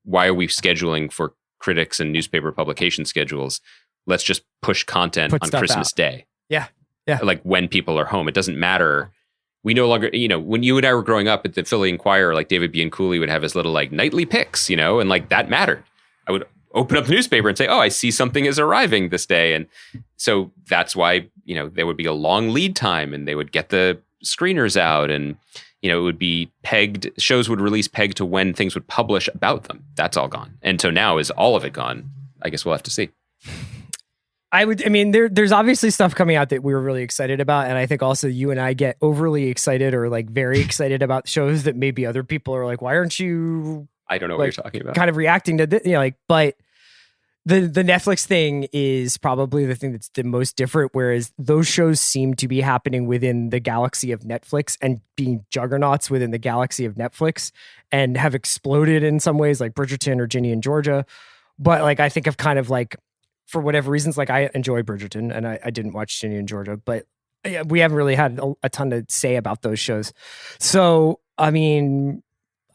why are we scheduling for critics and newspaper publication schedules? Let's just push content on Christmas Day. Yeah. Like when people are home, it doesn't matter. We no longer, when you and I were growing up at the Philly Inquirer, like David Bianculli would have his little like nightly picks, and like that mattered. I would open up the newspaper and say, oh, I see something is arriving this day. And so that's why, there would be a long lead time, and they would get the screeners out, and, it would be pegged, shows would release pegged to when things would publish about them. That's all gone. And so now is all of it gone? I guess we'll have to see. There's obviously stuff coming out that we were really excited about. And I think also you and I get overly excited or like very excited about shows that maybe other people are like, why aren't you? I don't know what you're talking about. Kind of reacting to this, but the Netflix thing is probably the thing that's the most different, whereas those shows seem to be happening within the galaxy of Netflix and being juggernauts within the galaxy of Netflix and have exploded in some ways, like Bridgerton or Ginny and Georgia. But like, I think of kind of like, for whatever reasons, like I enjoy Bridgerton and I didn't watch Ginny and Georgia, but we haven't really had a ton to say about those shows. So,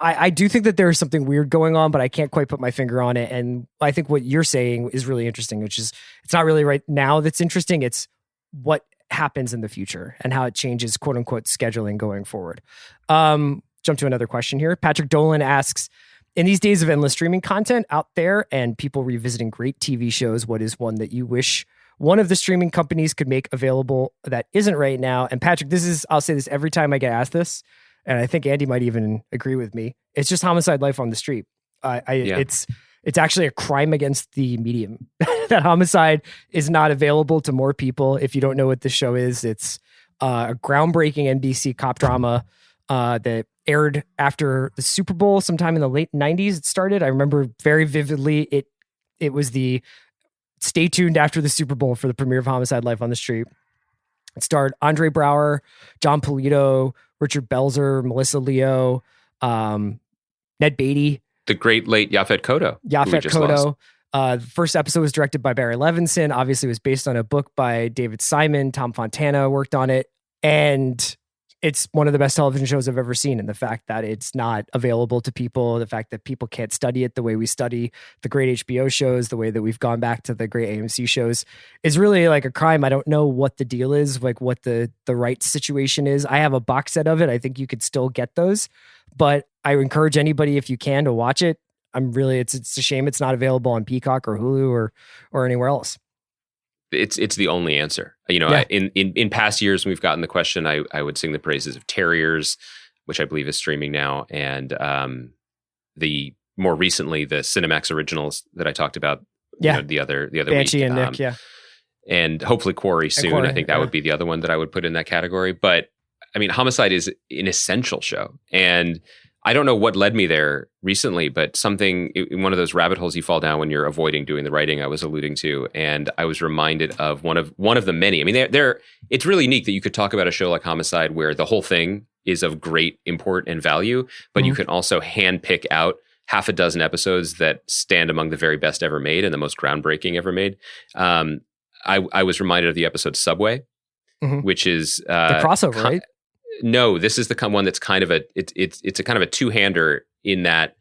I do think that there's something weird going on, but I can't quite put my finger on it. And I think what you're saying is really interesting, which is it's not really right now that's interesting. It's what happens in the future and how it changes, quote unquote, scheduling going forward. Jump to another question here. Patrick Dolan asks, in these days of endless streaming content out there and people revisiting great TV shows, what is one that you wish one of the streaming companies could make available that isn't right now? And Patrick, I'll say this every time I get asked this, and I think Andy might even agree with me. It's just Homicide: Life on the Street. It's actually a crime against the medium that Homicide is not available to more people. If you don't know what the show is, it's a groundbreaking NBC cop drama that aired after the Super Bowl sometime in the late 90s. It started. I remember very vividly. It was the stay tuned after the Super Bowl for the premiere of Homicide: Life on the Street. It starred Andre Braugher, John Polito, Richard Belzer, Melissa Leo, Ned Beatty. The great late Yaphet Kotto. The first episode was directed by Barry Levinson. Obviously, it was based on a book by David Simon. Tom Fontana worked on it. And it's one of the best television shows I've ever seen. And the fact that it's not available to people, the fact that people can't study it the way we study the great HBO shows, the way that we've gone back to the great AMC shows, is really like a crime. I don't know what the deal is, like what the rights situation is. I have a box set of it. I think you could still get those, but I encourage anybody, if you can, to watch it. It's a shame it's not available on Peacock or Hulu or anywhere else. It's the only answer. In past years, when we've gotten the question, I would sing the praises of Terriers, which I believe is streaming now, and the more recently the Cinemax originals that I talked about. The other Banshee week, and Nick, and hopefully Quarry soon. I think that would be the other one that I would put in that category. But Homicide is an essential show, and I don't know what led me there recently, but something in one of those rabbit holes you fall down when you're avoiding doing the writing I was alluding to, and I was reminded of one of the many. It's really unique that you could talk about a show like Homicide where the whole thing is of great import and value, but you can also handpick out half a dozen episodes that stand among the very best ever made and the most groundbreaking ever made. I was reminded of the episode Subway, which is the crossover, right? No, this is the one that's kind of it's a kind of a two-hander in that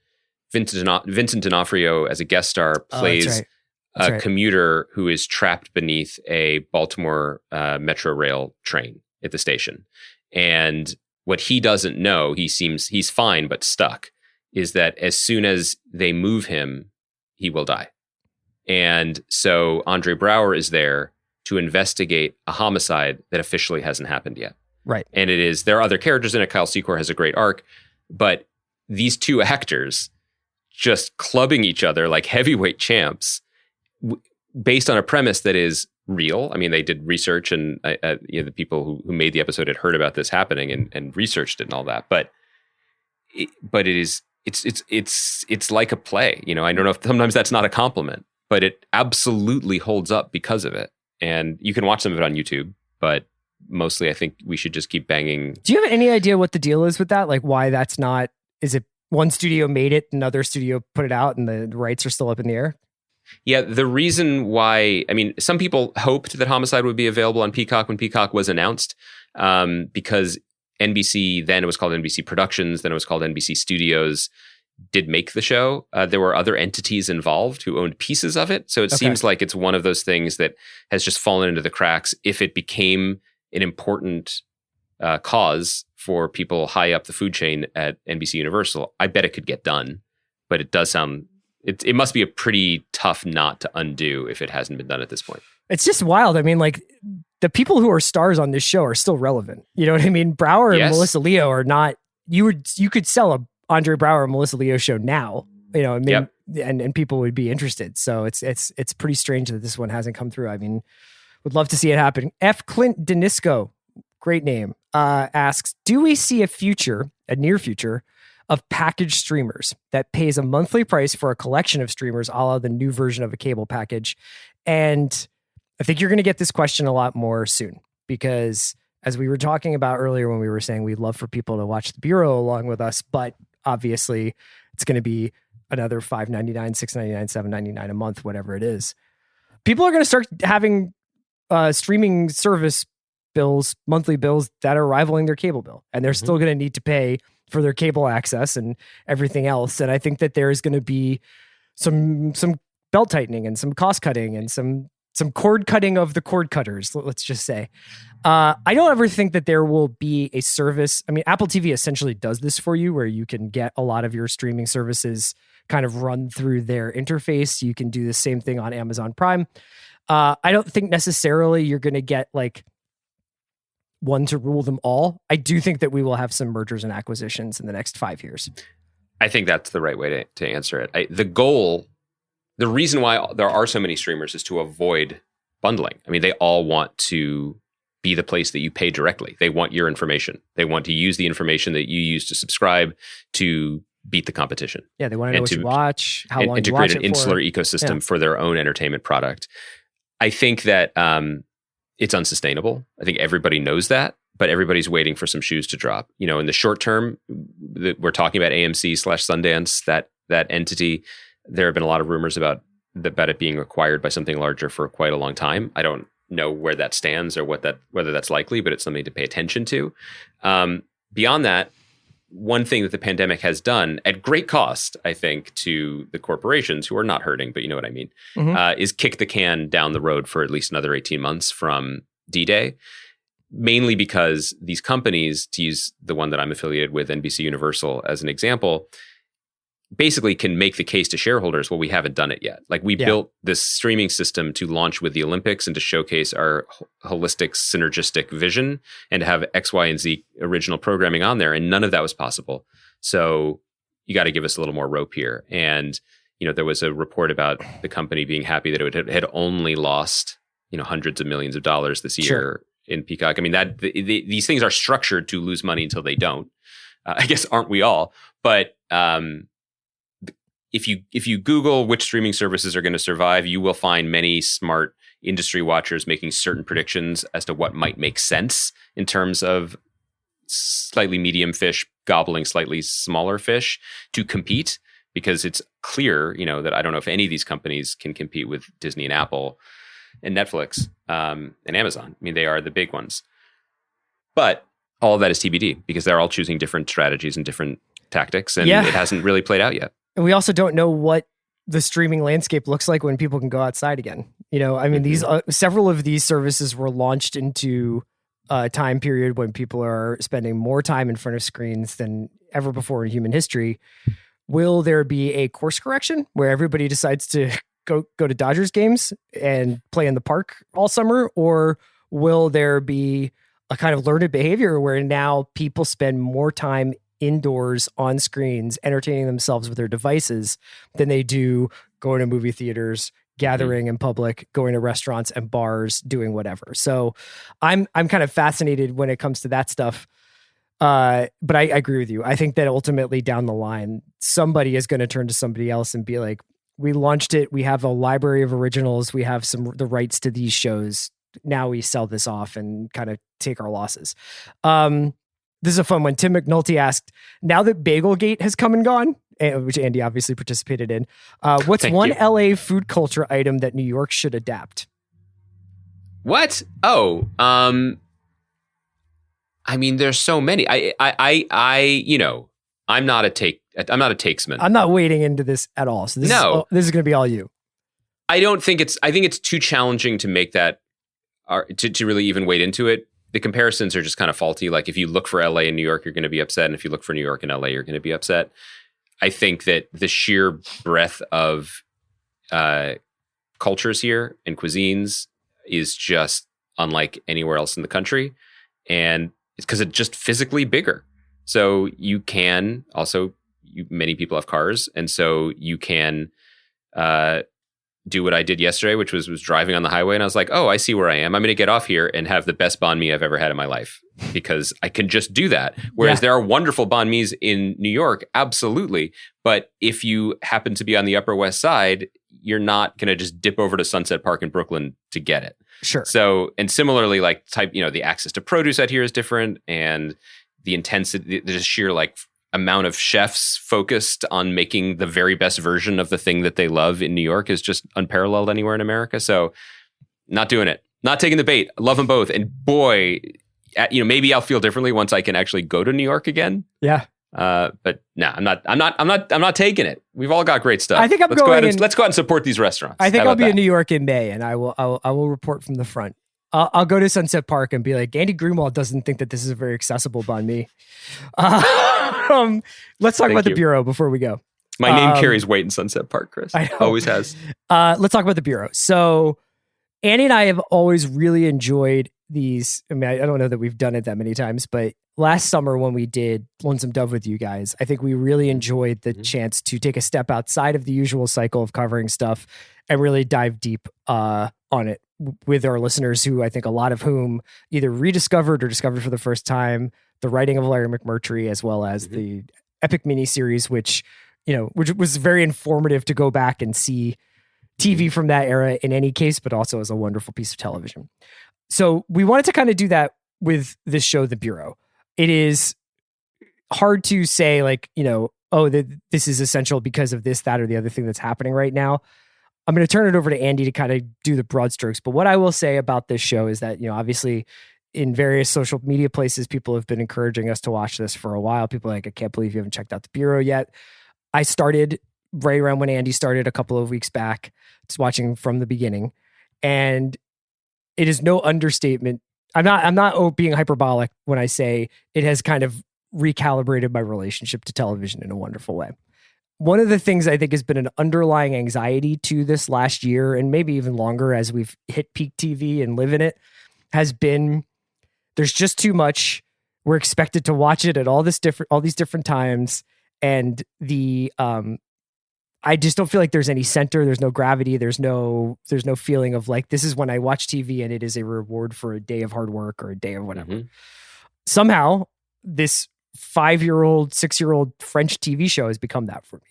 Vincent D'Onofrio as a guest star plays a commuter who is trapped beneath a Baltimore Metro Rail train at the station. And what he doesn't know, he's fine but stuck, is that as soon as they move him, he will die. And so Andre Braugher is there to investigate a homicide that officially hasn't happened yet. Right. And there are other characters in it. Kyle Secor has a great arc, but these two actors just clubbing each other like heavyweight champs based on a premise that is real. I mean, they did research, and the people who made the episode had heard about this happening and researched it and all that. But it's like a play. I don't know if sometimes that's not a compliment, but it absolutely holds up because of it. And you can watch some of it on YouTube, but mostly I think we should just keep banging. Do you have any idea what the deal is with that? Like why that's not, is it one studio made it, another studio put it out, and the rights are still up in the air? Yeah, the reason why, some people hoped that Homicide would be available on Peacock when Peacock was announced, because NBC, then it was called NBC Productions, then it was called NBC Studios, did make the show. There were other entities involved who owned pieces of it. So it seems like it's one of those things that has just fallen into the cracks. If it became an important cause for people high up the food chain at NBC Universal, I bet it could get done. But it does sound, it must be a pretty tough knot to undo if it hasn't been done at this point. It's just wild. The people who are stars on this show are still relevant. You know what I mean? Braugher and Melissa Leo are not, you could sell a Andre Braugher and Melissa Leo show now, and people would be interested. So it's pretty strange that this one hasn't come through. Would love to see it happen. F. Clint Denisco, great name, asks, do we see a near future of packaged streamers that pays a monthly price for a collection of streamers, a la the new version of a cable package? And I think you're going to get this question a lot more soon, because as we were talking about earlier when we were saying we'd love for people to watch The Bureau along with us, but obviously it's going to be another $5.99, $6.99, $7.99 a month, whatever it is. People are going to start having streaming service bills, monthly bills that are rivaling their cable bill, and they're still going to need to pay for their cable access and everything else. And I think that there is going to be some belt tightening and some cost cutting and some cord cutting of the cord cutters, let's just say. I don't ever think that there will be a service. Apple TV essentially does this for you, where you can get a lot of your streaming services kind of run through their interface. You can do the same thing on Amazon Prime. I don't think necessarily you're going to get like one to rule them all. I do think that we will have some mergers and acquisitions in the next 5 years. I think that's the right way to answer it. The reason why there are so many streamers is to avoid bundling. They all want to be the place that you pay directly. They want your information. They want to use the information that you use to subscribe to beat the competition. Yeah, they want to know what you watch, how long you watch it for. Integrate an insular ecosystem for their own entertainment product. I think that it's unsustainable. I think everybody knows that, but everybody's waiting for some shoes to drop. In the short term, we're talking about AMC/Sundance, that entity. There have been a lot of rumors about it being acquired by something larger for quite a long time. I don't know where that stands or whether that's likely, but it's something to pay attention to. Beyond that, one thing that the pandemic has done at great cost, I think, to the corporations who are not hurting, but you know what I mean, is kick the can down the road for at least another 18 months from D-Day, mainly because these companies, to use the one that I'm affiliated with, NBC Universal, as an example, basically can make the case to shareholders, well, we haven't done it yet. Like we built this streaming system to launch with the Olympics and to showcase our holistic, synergistic vision and have X, Y, and Z original programming on there. And none of that was possible. So you got to give us a little more rope here. And, there was a report about the company being happy that it had only lost, hundreds of millions of dollars this year in Peacock. These things are structured to lose money until they don't. I guess, aren't we all? But, if you Google which streaming services are going to survive, you will find many smart industry watchers making certain predictions as to what might make sense in terms of slightly medium fish gobbling slightly smaller fish to compete, because it's clear, that I don't know if any of these companies can compete with Disney and Apple and Netflix and Amazon. They are the big ones. But all of that is TBD, because they're all choosing different strategies and different tactics, and it hasn't really played out yet. And we also don't know what the streaming landscape looks like when people can go outside again. These several of these services were launched into a time period when people are spending more time in front of screens than ever before in human history. will there be a course correction where everybody decides to go to Dodgers games and play in the park all summer? Or will there be a kind of learned behavior where now people spend more time indoors on screens, entertaining themselves with their devices than they do going to movie theaters, gathering in public, going to restaurants and bars, doing whatever. So I'm kind of fascinated when it comes to that stuff. But I agree with you. I think that ultimately down the line, somebody is going to turn to somebody else and be like, we launched it. We have a library of originals. We have the rights to these shows. Now we sell this off and kind of take our losses. This is a fun one. Tim McNulty asked, now that Bagelgate has come and gone, which Andy obviously participated in, what's one LA food culture item that New York should adapt? What? Oh, I mean, there's so many. I'm not a takesman. I'm not wading into this at all. So this is going to be all you. I think it's too challenging to make that, to really even wade into it. The comparisons are just kind of faulty. Like if you look for LA and New York, you're going to be upset. And if you look for New York and LA, you're going to be upset. I think that the sheer breadth of cultures here and cuisines is just unlike anywhere else in the country. And it's because it's just physically bigger. So you can also, many people have cars. And so you can do what I did yesterday, which was driving on the highway. And I was like, oh, I see where I am. I'm going to get off here and have the best banh mi I've ever had in my life because I can just do that. Whereas there are wonderful banh mis in New York. Absolutely. But if you happen to be on the Upper West Side, you're not going to just dip over to Sunset Park in Brooklyn to get it. Sure. So, and similarly, like the access to produce out here is different, and the intensity, the sheer amount of chefs focused on making the very best version of the thing that they love in New York is just unparalleled anywhere in America. So, not doing it, not taking the bait. I love them both, and boy, maybe I'll feel differently once I can actually go to New York again. Yeah. But no, I'm not taking it. We've all got great stuff. I think let's go out and support these restaurants. I think I'll be in New York in May, and I will report from the front. I'll go to Sunset Park and be like, Andy Greenwald doesn't think that this is a very accessible banh mi. Let's talk about the Bureau before we go. My name carries weight in Sunset Park, Chris. Always has. Let's talk about the Bureau. So Andy and I have always really enjoyed these. I mean, I don't know that we've done it that many times, but last summer when we did Lonesome Dove with you guys, I think we really enjoyed the chance to take a step outside of the usual cycle of covering stuff and really dive deep on it with our listeners, who I think a lot of whom either rediscovered or discovered for the first time the writing of Larry McMurtry, as well as the epic miniseries, which was very informative to go back and see TV from that era in any case, but also as a wonderful piece of television. So we wanted to kind of do that with this show, The Bureau. It is hard to say this is essential because of this, that, or the other thing that's happening right now. I'm going to turn it over to Andy to kind of do the broad strokes. But what I will say about this show is that, obviously in various social media places, people have been encouraging us to watch this for a while. People are like, I can't believe you haven't checked out The Bureau yet. I started right around when Andy started a couple of weeks back, just watching from the beginning. And it is no understatement. I'm not being hyperbolic when I say it has kind of recalibrated my relationship to television in a wonderful way. One of the things I think has been an underlying anxiety to this last year, and maybe even longer as we've hit peak TV and live in it, has been there's just too much. We're expected to watch it at all these different times. And I just don't feel like there's any center. There's no gravity. There's no feeling of like, this is when I watch TV and it is a reward for a day of hard work or a day of whatever. Somehow this 5-year-old, 6-year-old French TV show has become that for me.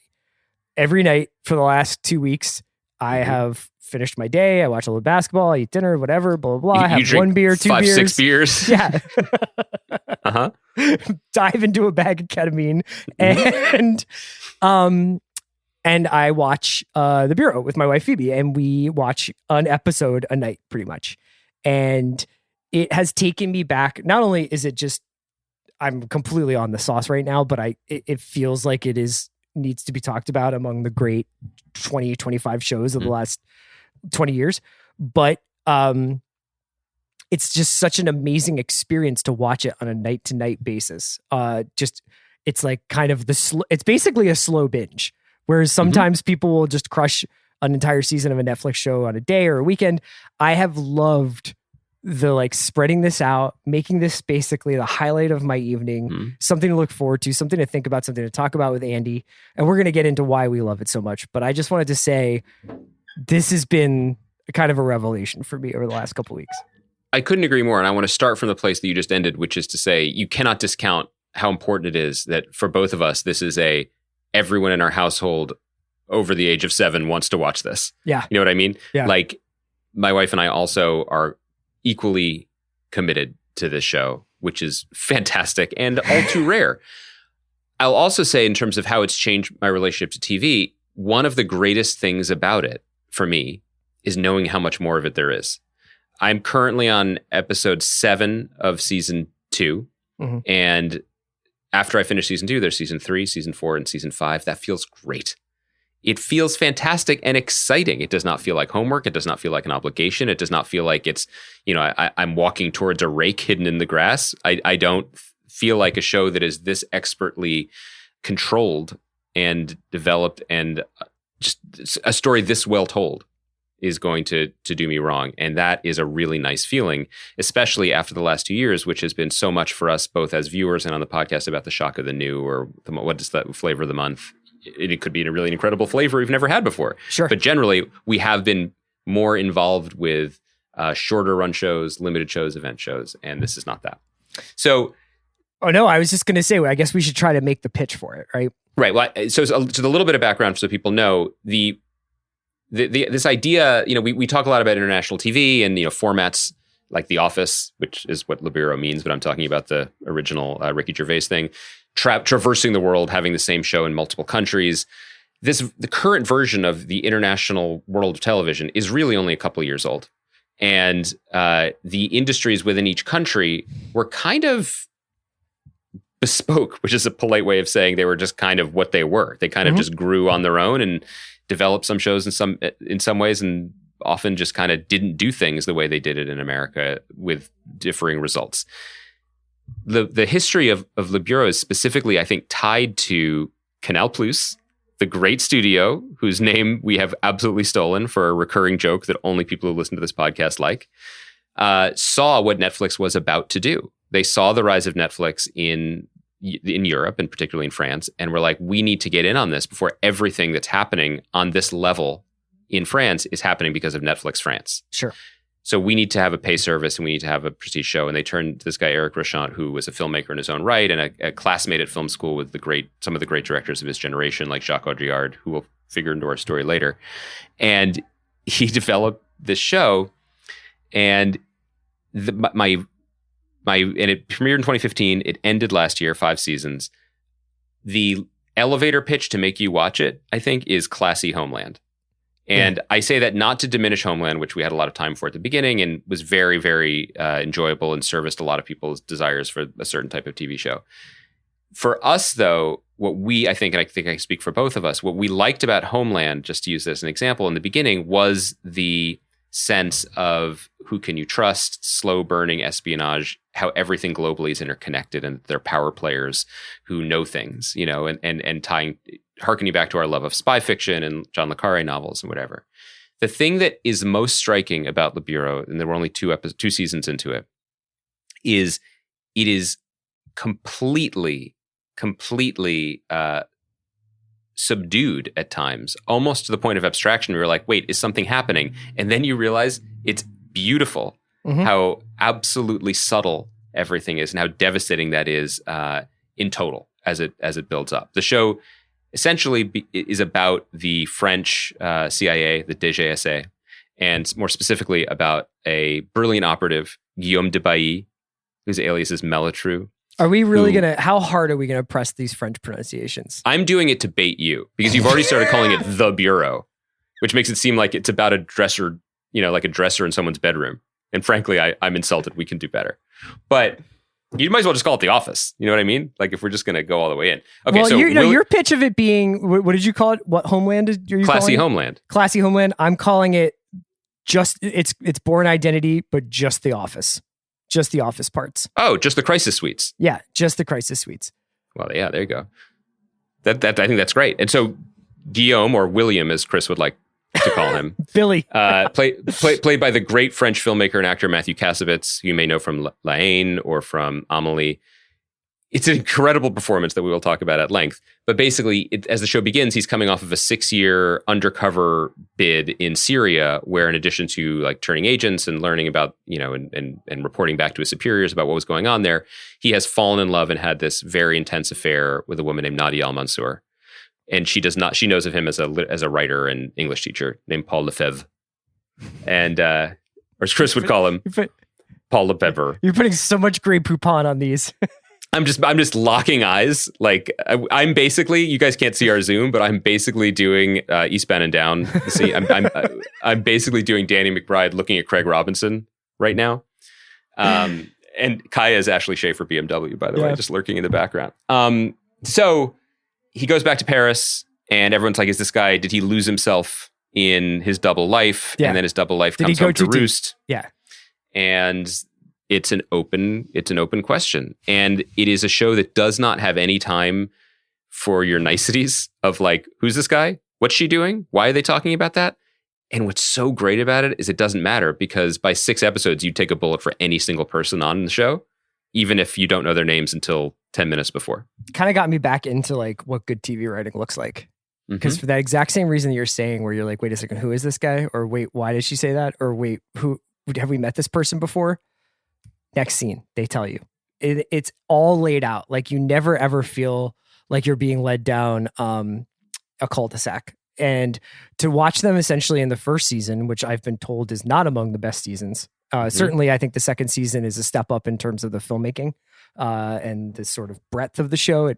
Every night for the last 2 weeks, I have finished my day. I watch a little basketball, I eat dinner, whatever, blah, blah, blah. I have 1 beer, 2 beers. 5-6 beers. Yeah. Dive into a bag of ketamine and I watch The Bureau with my wife, Phoebe, and we watch an episode a night pretty much. And it has taken me back. Not only is it just, I'm completely on the sauce right now, but it feels like it needs to be talked about among the great 20, 25 shows of the last 20 years. But it's just such an amazing experience to watch it on a night to night basis. Just it's like kind of it's basically a slow binge. Whereas sometimes people will just crush an entire season of a Netflix show on a day or a weekend. I have loved the like spreading this out, making this basically the highlight of my evening, something to look forward to, something to think about, something to talk about with Andy. And we're going to get into why we love it so much. But I just wanted to say this has been kind of a revelation for me over the last couple of weeks. I couldn't agree more. And I want to start from the place that you just ended, which is to say you cannot discount how important it is that for both of us, this is everyone in our household over the age of 7 wants to watch this. Yeah. You know what I mean? Yeah. Like my wife and I also are equally committed to this show, which is fantastic and all too rare. I'll also say in terms of how it's changed my relationship to TV, one of the greatest things about it for me is knowing how much more of it there is. I'm currently on episode 7 of season 2. Mm-hmm. And after I finish season 2, there's season 3, season 4, and season 5. That feels great. It feels fantastic and exciting. It does not feel like homework. It does not feel like an obligation. It does not feel like it's, I'm walking towards a rake hidden in the grass. I don't feel like a show that is this expertly controlled and developed and just a story this well told is going to do me wrong. And that is a really nice feeling, especially after the last 2 years, which has been so much for us, both as viewers and on the podcast about the shock of the new or what is that flavor of the month. It could be a really incredible flavor we've never had before. Sure. But generally, we have been more involved with shorter run shows, limited shows, event shows, and this is not that. So, oh no, I was just going to say, I guess we should try to make the pitch for it, right? Right. Well, so a little bit of background so people know this idea. We talk a lot about international TV and formats like The Office, which is what Libero means, but I'm talking about the original Ricky Gervais thing. Traversing the world, having the same show in multiple countries. The current version of the international world of television is really only a couple of years old. And the industries within each country were kind of bespoke, which is a polite way of saying they were just kind of what they were. They kind of just grew on their own and developed some shows in some ways and often just kind of didn't do things the way they did it in America with differing results. The history of Le Bureau is specifically, I think, tied to Canal Plus, the great studio whose name we have absolutely stolen for a recurring joke that only people who listen to this podcast like, saw what Netflix was about to do. They saw the rise of Netflix in Europe and particularly in France, and were like, we need to get in on this before everything that's happening on this level in France is happening because of Netflix France. Sure. So we need to have a pay service and we need to have a prestige show. And they turned to this guy, Eric Rochant, who was a filmmaker in his own right and a classmate at film school with some of the great directors of his generation, like Jacques Audiard, who will figure into our story later. And he developed this show. And and it premiered in 2015. It ended last year, 5 seasons. The elevator pitch to make you watch it, I think, is classy Homeland. And I say that not to diminish Homeland, which we had a lot of time for at the beginning and was very, very enjoyable and serviced a lot of people's desires for a certain type of TV show. For us, though, I think I can speak for both of us, what we liked about Homeland, just to use this as an example, in the beginning was the sense of who can you trust, slow burning espionage, how everything globally is interconnected and they're power players who know things, and harkening back to our love of spy fiction and John le Carré novels and whatever. The thing that is most striking about Le Bureau, and there were only 2 seasons into it, is it is completely subdued at times, almost to the point of abstraction. We were like, wait, is something happening? And then you realize it's beautiful how absolutely subtle everything is and how devastating that is in total as it builds up. The show essentially is about the French CIA, the DGSA, and more specifically about a brilliant operative, Guillaume de Bailly, whose alias is Melatru. Are we really how hard are we going to press these French pronunciations? I'm doing it to bait you because you've already started calling it The Bureau, which makes it seem like it's about a dresser, like a dresser in someone's bedroom. And frankly, I'm insulted. We can do better. But you might as well just call it The Office. You know what I mean? Like if we're just going to go all the way in. Okay, well, so your pitch of it being, what did you call it? What Homeland are you Classy calling Homeland. Classy Homeland. I'm calling it just, it's Born Identity, but just The Office. Just The Office parts. Oh, just the crisis suites. Yeah, just the crisis suites. Well, yeah, there you go. That I think that's great. And so Guillaume, or William, as Chris would like to call him, Billy, played by the great French filmmaker and actor Matthew Kassovitz, who you may know from La Haine or from Amélie. It's an incredible performance that we will talk about at length. But basically, as the show begins, he's coming off of a 6-year undercover bid in Syria, where in addition to like turning agents and learning about, and reporting back to his superiors about what was going on there, he has fallen in love and had this very intense affair with a woman named Nadia Al-Mansour. And she knows of him as a writer and English teacher named Paul Lefebvre. And, or as Chris would call him, Paul Lefebvre. You're putting so much Grey Poupon on these. I'm just locking eyes. Like I'm basically, you guys can't see our Zoom, but I'm basically doing Eastbound and Down. See, I'm basically doing Danny McBride looking at Craig Robinson right now. And Kaya is Ashley Schaefer BMW, by the way, just lurking in the background. So he goes back to Paris, and everyone's like, "Is this guy? Did he lose himself in his double life?" Yeah. And then his double life comes home to roost. Yeah, and it's an open question. And it is a show that does not have any time for your niceties of like, who's this guy? What's she doing? Why are they talking about that? And what's so great about it is it doesn't matter, because by 6 episodes, you take a bullet for any single person on the show, even if you don't know their names until 10 minutes before. Kind of got me back into like what good TV writing looks like. Because for that exact same reason that you're saying, where you're like, wait a second, who is this guy? Or wait, why did she say that? Or wait, who have we met this person before? Next scene, they tell you. It's all laid out. Like you never ever feel like you're being led down a cul-de-sac. And to watch them essentially in the first season, which I've been told is not among the best seasons. Certainly, I think the second season is a step up in terms of the filmmaking and the sort of breadth of the show.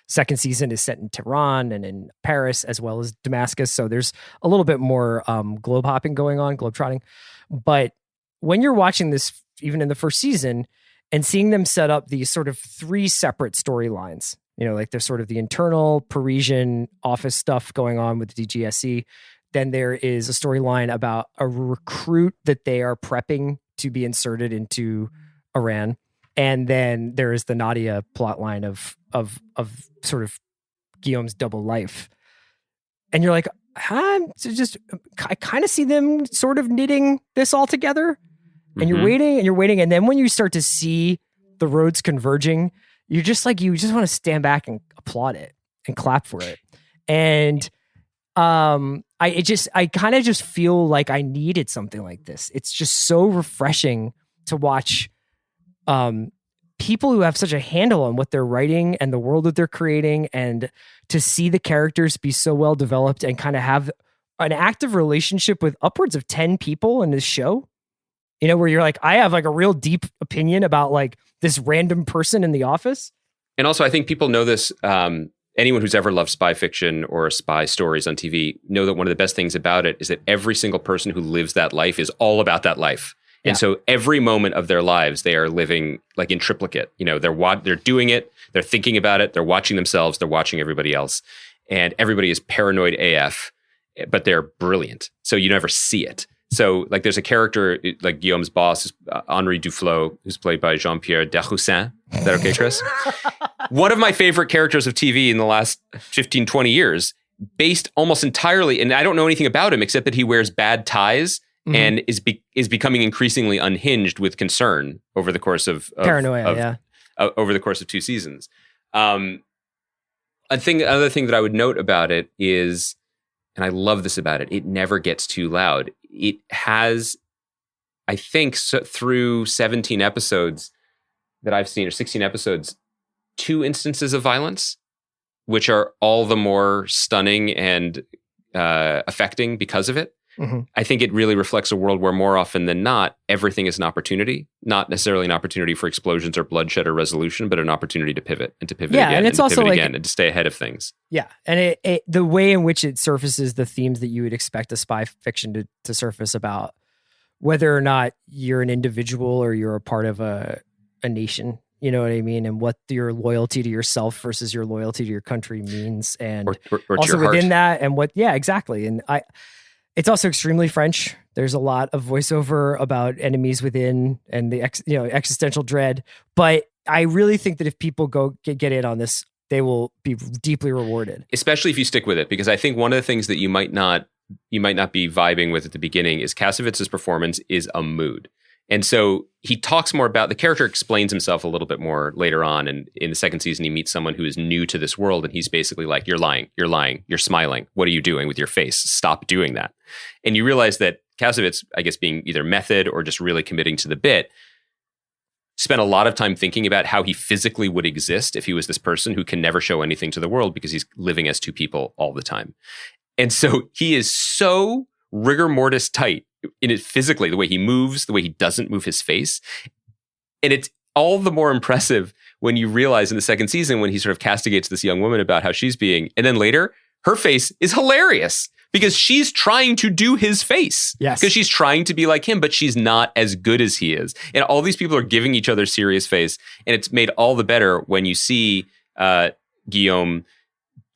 Second season is set in Tehran and in Paris as well as Damascus. So there's a little bit more globe hopping going on, globe trotting. But when you're watching this, even in the first season, and seeing them set up these sort of 3 separate storylines, like there's sort of the internal Parisian office stuff going on with the DGSE. Then there is a storyline about a recruit that they are prepping to be inserted into Iran. And then there is the Nadia plotline of sort of Guillaume's double life. And you're like, I kind of see them sort of knitting this all together. And you're waiting. And then when you start to see the roads converging, you just want to stand back and applaud it and clap for it. And I kind of just feel like I needed something like this. It's just so refreshing to watch people who have such a handle on what they're writing and the world that they're creating, and to see the characters be so well developed and kind of have an active relationship with upwards of 10 people in this show. Where you're like, I have like a real deep opinion about like this random person in the office. And also, I think people know this. Anyone who's ever loved spy fiction or spy stories on TV know that one of the best things about it is that every single person who lives that life is all about that life. Yeah. And so every moment of their lives, they are living like in triplicate. They're doing it, they're thinking about it, they're watching themselves, they're watching everybody else. And everybody is paranoid AF, but they're brilliant. So you never see it. So like there's a character like Guillaume's boss, Henri Duflo, who's played by Jean-Pierre Daroussin. Is that okay, Chris? One of my favorite characters of TV in the last 15, 20 years, based almost entirely, and I don't know anything about him except that he wears bad ties and is becoming increasingly unhinged with concern over the course of paranoia, over the course of 2 seasons. Another thing that I would note about it is, and I love this about it, it never gets too loud. It has, I think, through 17 episodes that I've seen, or 16 episodes, 2 instances of violence, which are all the more stunning and affecting because of it. Mm-hmm. I think it really reflects a world where more often than not, everything is an opportunity, not necessarily an opportunity for explosions or bloodshed or resolution, but an opportunity to pivot and to pivot again, and it's to also pivot like, again and to stay ahead of things. Yeah. And the way in which it surfaces the themes that you would expect a spy fiction to surface about, whether or not you're an individual or you're a part of a nation, you know what I mean? And what your loyalty to yourself versus your loyalty to your country means. And or also to your within heart. that, and exactly. And it's also extremely French. There's a lot of voiceover about enemies within and the existential dread. But I really think that if people get in on this they will be deeply rewarded. Especially if you stick with it, because I think one of the things that you might not be vibing with at the beginning is Cassavetes' performance is a mood. And so he talks more about, the character explains himself a little bit more later on. And in the second season, he meets someone who is new to this world. And he's basically like, you're lying, you're smiling. What are you doing with your face? Stop doing that. And you realize that Cassavetes, I guess being either method or just really committing to the bit, spent a lot of time thinking about how he physically would exist if he was this person who can never show anything to the world because he's living as two people all the time. And so he is so rigor mortis tight in it physically, the way he moves, the way he doesn't move his face. And it's all the more impressive when you realize in the second season when he sort of castigates this young woman about how she's being. And then later, her face is hilarious because she's trying to do his face. Yes. Because she's trying to be like him, but she's not as good as he is. And all these people are giving each other serious face. And it's made all the better when you see Guillaume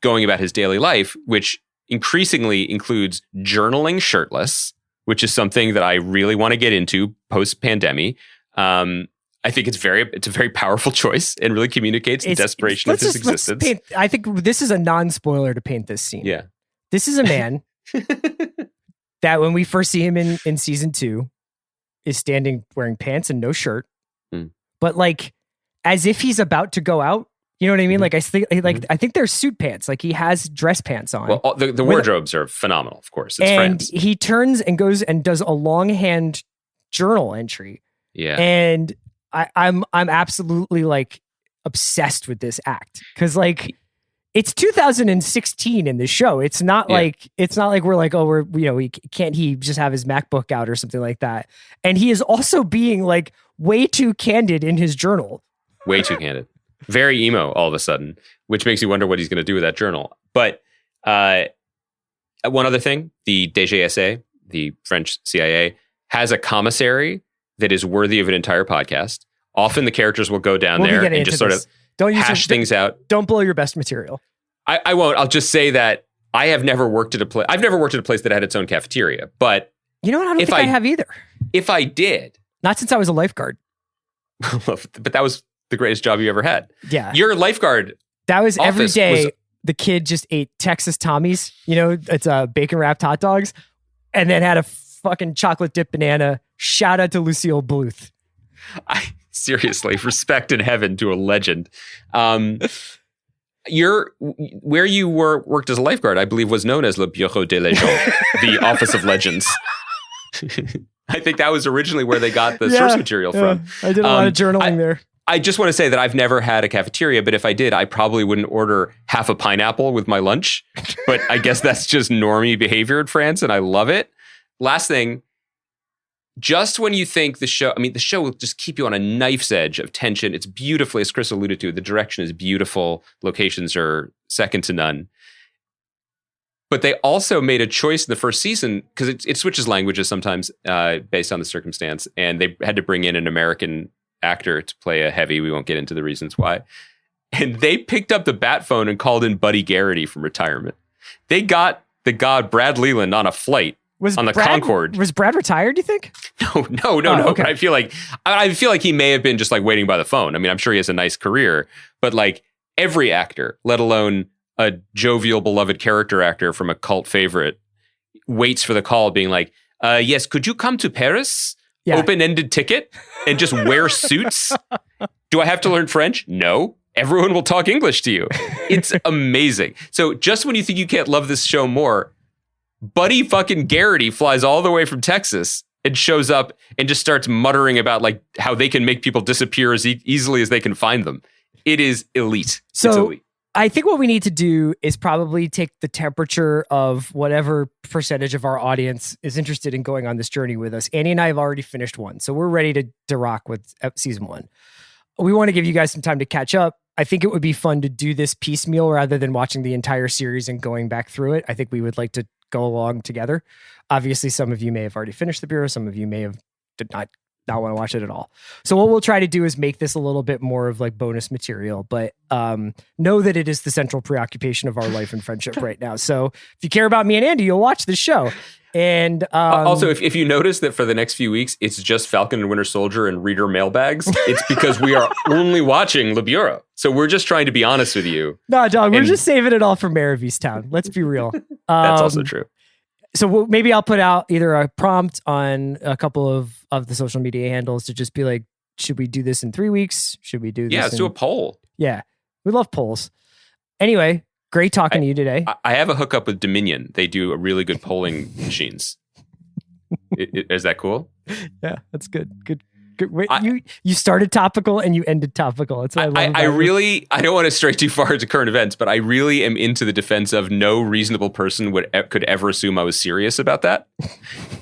going about his daily life, which increasingly includes journaling shirtless, which is something that I really want to get into post-pandemic. I think it's a very powerful choice and really communicates the desperation of his existence. I think this is a non-spoiler to paint this scene. Yeah. This is a man that when we first see him in season 2 is standing wearing pants and no shirt, but like as if he's about to go out. You know what I mean? Like I think they're suit pants. Like he has dress pants on. Well, the wardrobes are phenomenal, of course. It's and France. He turns and goes and does a longhand journal entry. Yeah. And I'm absolutely like obsessed with this act because like it's 2016 in the show. It's not like we're like, oh, can't he just have his MacBook out or something like that? And he is also being like way too candid in his journal. Way too candid. Very emo all of a sudden, which makes you wonder what he's going to do with that journal. But one other thing, the DGSA, the French CIA, has a commissary that is worthy of an entire podcast. Often the characters will go down there and just sort of hash things out. Don't blow your best material. I won't. I'll just say that I've never worked at a place that had its own cafeteria. But you know what? I don't think I have either. If I did. Not since I was a lifeguard. But that was the greatest job you ever had. Yeah. Your lifeguard. That was every day. The kid just ate Texas Tommies. You know, it's bacon wrapped hot dogs, and then had a fucking chocolate dip banana. Shout out to Lucille Bluth. Seriously, respect in heaven to a legend. Where you worked as a lifeguard, I believe, was known as Le Bureau des Légendes, the Office of Legends. I think that was originally where they got the source material from. I did a lot of journaling there. I just want to say that I've never had a cafeteria, but if I did, I probably wouldn't order half a pineapple with my lunch. But I guess that's just normie behavior in France, and I love it. Last thing, just when you think the show will just keep you on a knife's edge of tension. It's beautifully, as Chris alluded to, the direction is beautiful. Locations are second to none. But they also made a choice in the first season, because it switches languages sometimes based on the circumstance, and they had to bring in an American actor to play a heavy. We won't get into the reasons why. And they picked up the bat phone and called in Buddy Garrity from retirement. They got the god Brad Leland on a flight on the Concorde. Was Brad retired, do you think? No. Okay. But I feel like he may have been just like waiting by the phone. I mean, I'm sure he has a nice career, but like every actor, let alone a jovial, beloved character actor from a cult favorite, waits for the call being like, yes, could you come to Paris? Yeah. Open-ended ticket and just wear suits? Do I have to learn French? No. Everyone will talk English to you. It's amazing. So just when you think you can't love this show more, Buddy fucking Garrity flies all the way from Texas and shows up and just starts muttering about like how they can make people disappear as easily as they can find them. It is elite. So it's elite. I think what we need to do is probably take the temperature of whatever percentage of our audience is interested in going on this journey with us. Annie and I have already finished one, so we're ready to rock with season 1. We want to give you guys some time to catch up. I think it would be fun to do this piecemeal rather than watching the entire series and going back through it. I think we would like to go along together. Obviously, some of you may have already finished The Bureau. Some of you may have not not want to watch it at all. So what we'll try to do is make this a little bit more of like bonus material, but know that it is the central preoccupation of our life and friendship right now. So if you care about me and Andy, you'll watch this show. And also, if you notice that for the next few weeks, it's just Falcon and Winter Soldier and reader mailbags, it's because we are only watching Le Bureau. So we're just trying to be honest with you. No, dog, we're just saving it all for Mayor of Easttown. Let's be real. That's also true. So maybe I'll put out either a prompt on a couple of the social media handles to just be like, should we do this in 3 weeks? Should we do this? Yeah, let's do a poll. Yeah, we love polls. Anyway, great talking to you today. I have a hookup with Dominion. They do a really good polling machines. Is that cool? Yeah, that's good. Good. Wait, you started topical and you ended topical. That's what I love. I don't want to stray too far into current events, but I really am into the defense of no reasonable person could ever assume I was serious about that.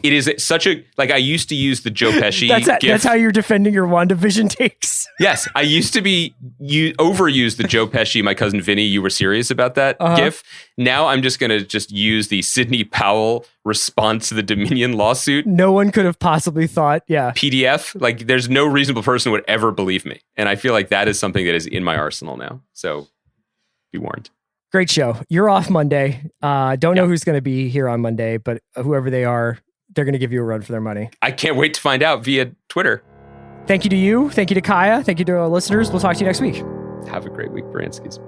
It is such a, like, I used to use the Joe Pesci That's how you're defending your WandaVision takes. Yes, I used to overuse the Joe Pesci, my cousin Vinny, you were serious about that gif. Now I'm just going to just use the Sidney Powell response to the Dominion lawsuit. No one could have possibly thought, PDF. Like, there's no reasonable person would ever believe me. And I feel like that is something that is in my arsenal now. So be warned. Great show. You're off Monday. Don't know who's going to be here on Monday, but whoever they are, they're going to give you a run for their money. I can't wait to find out via Twitter. Thank you to you. Thank you to Kaya. Thank you to our listeners. We'll talk to you next week. Have a great week, Branskis.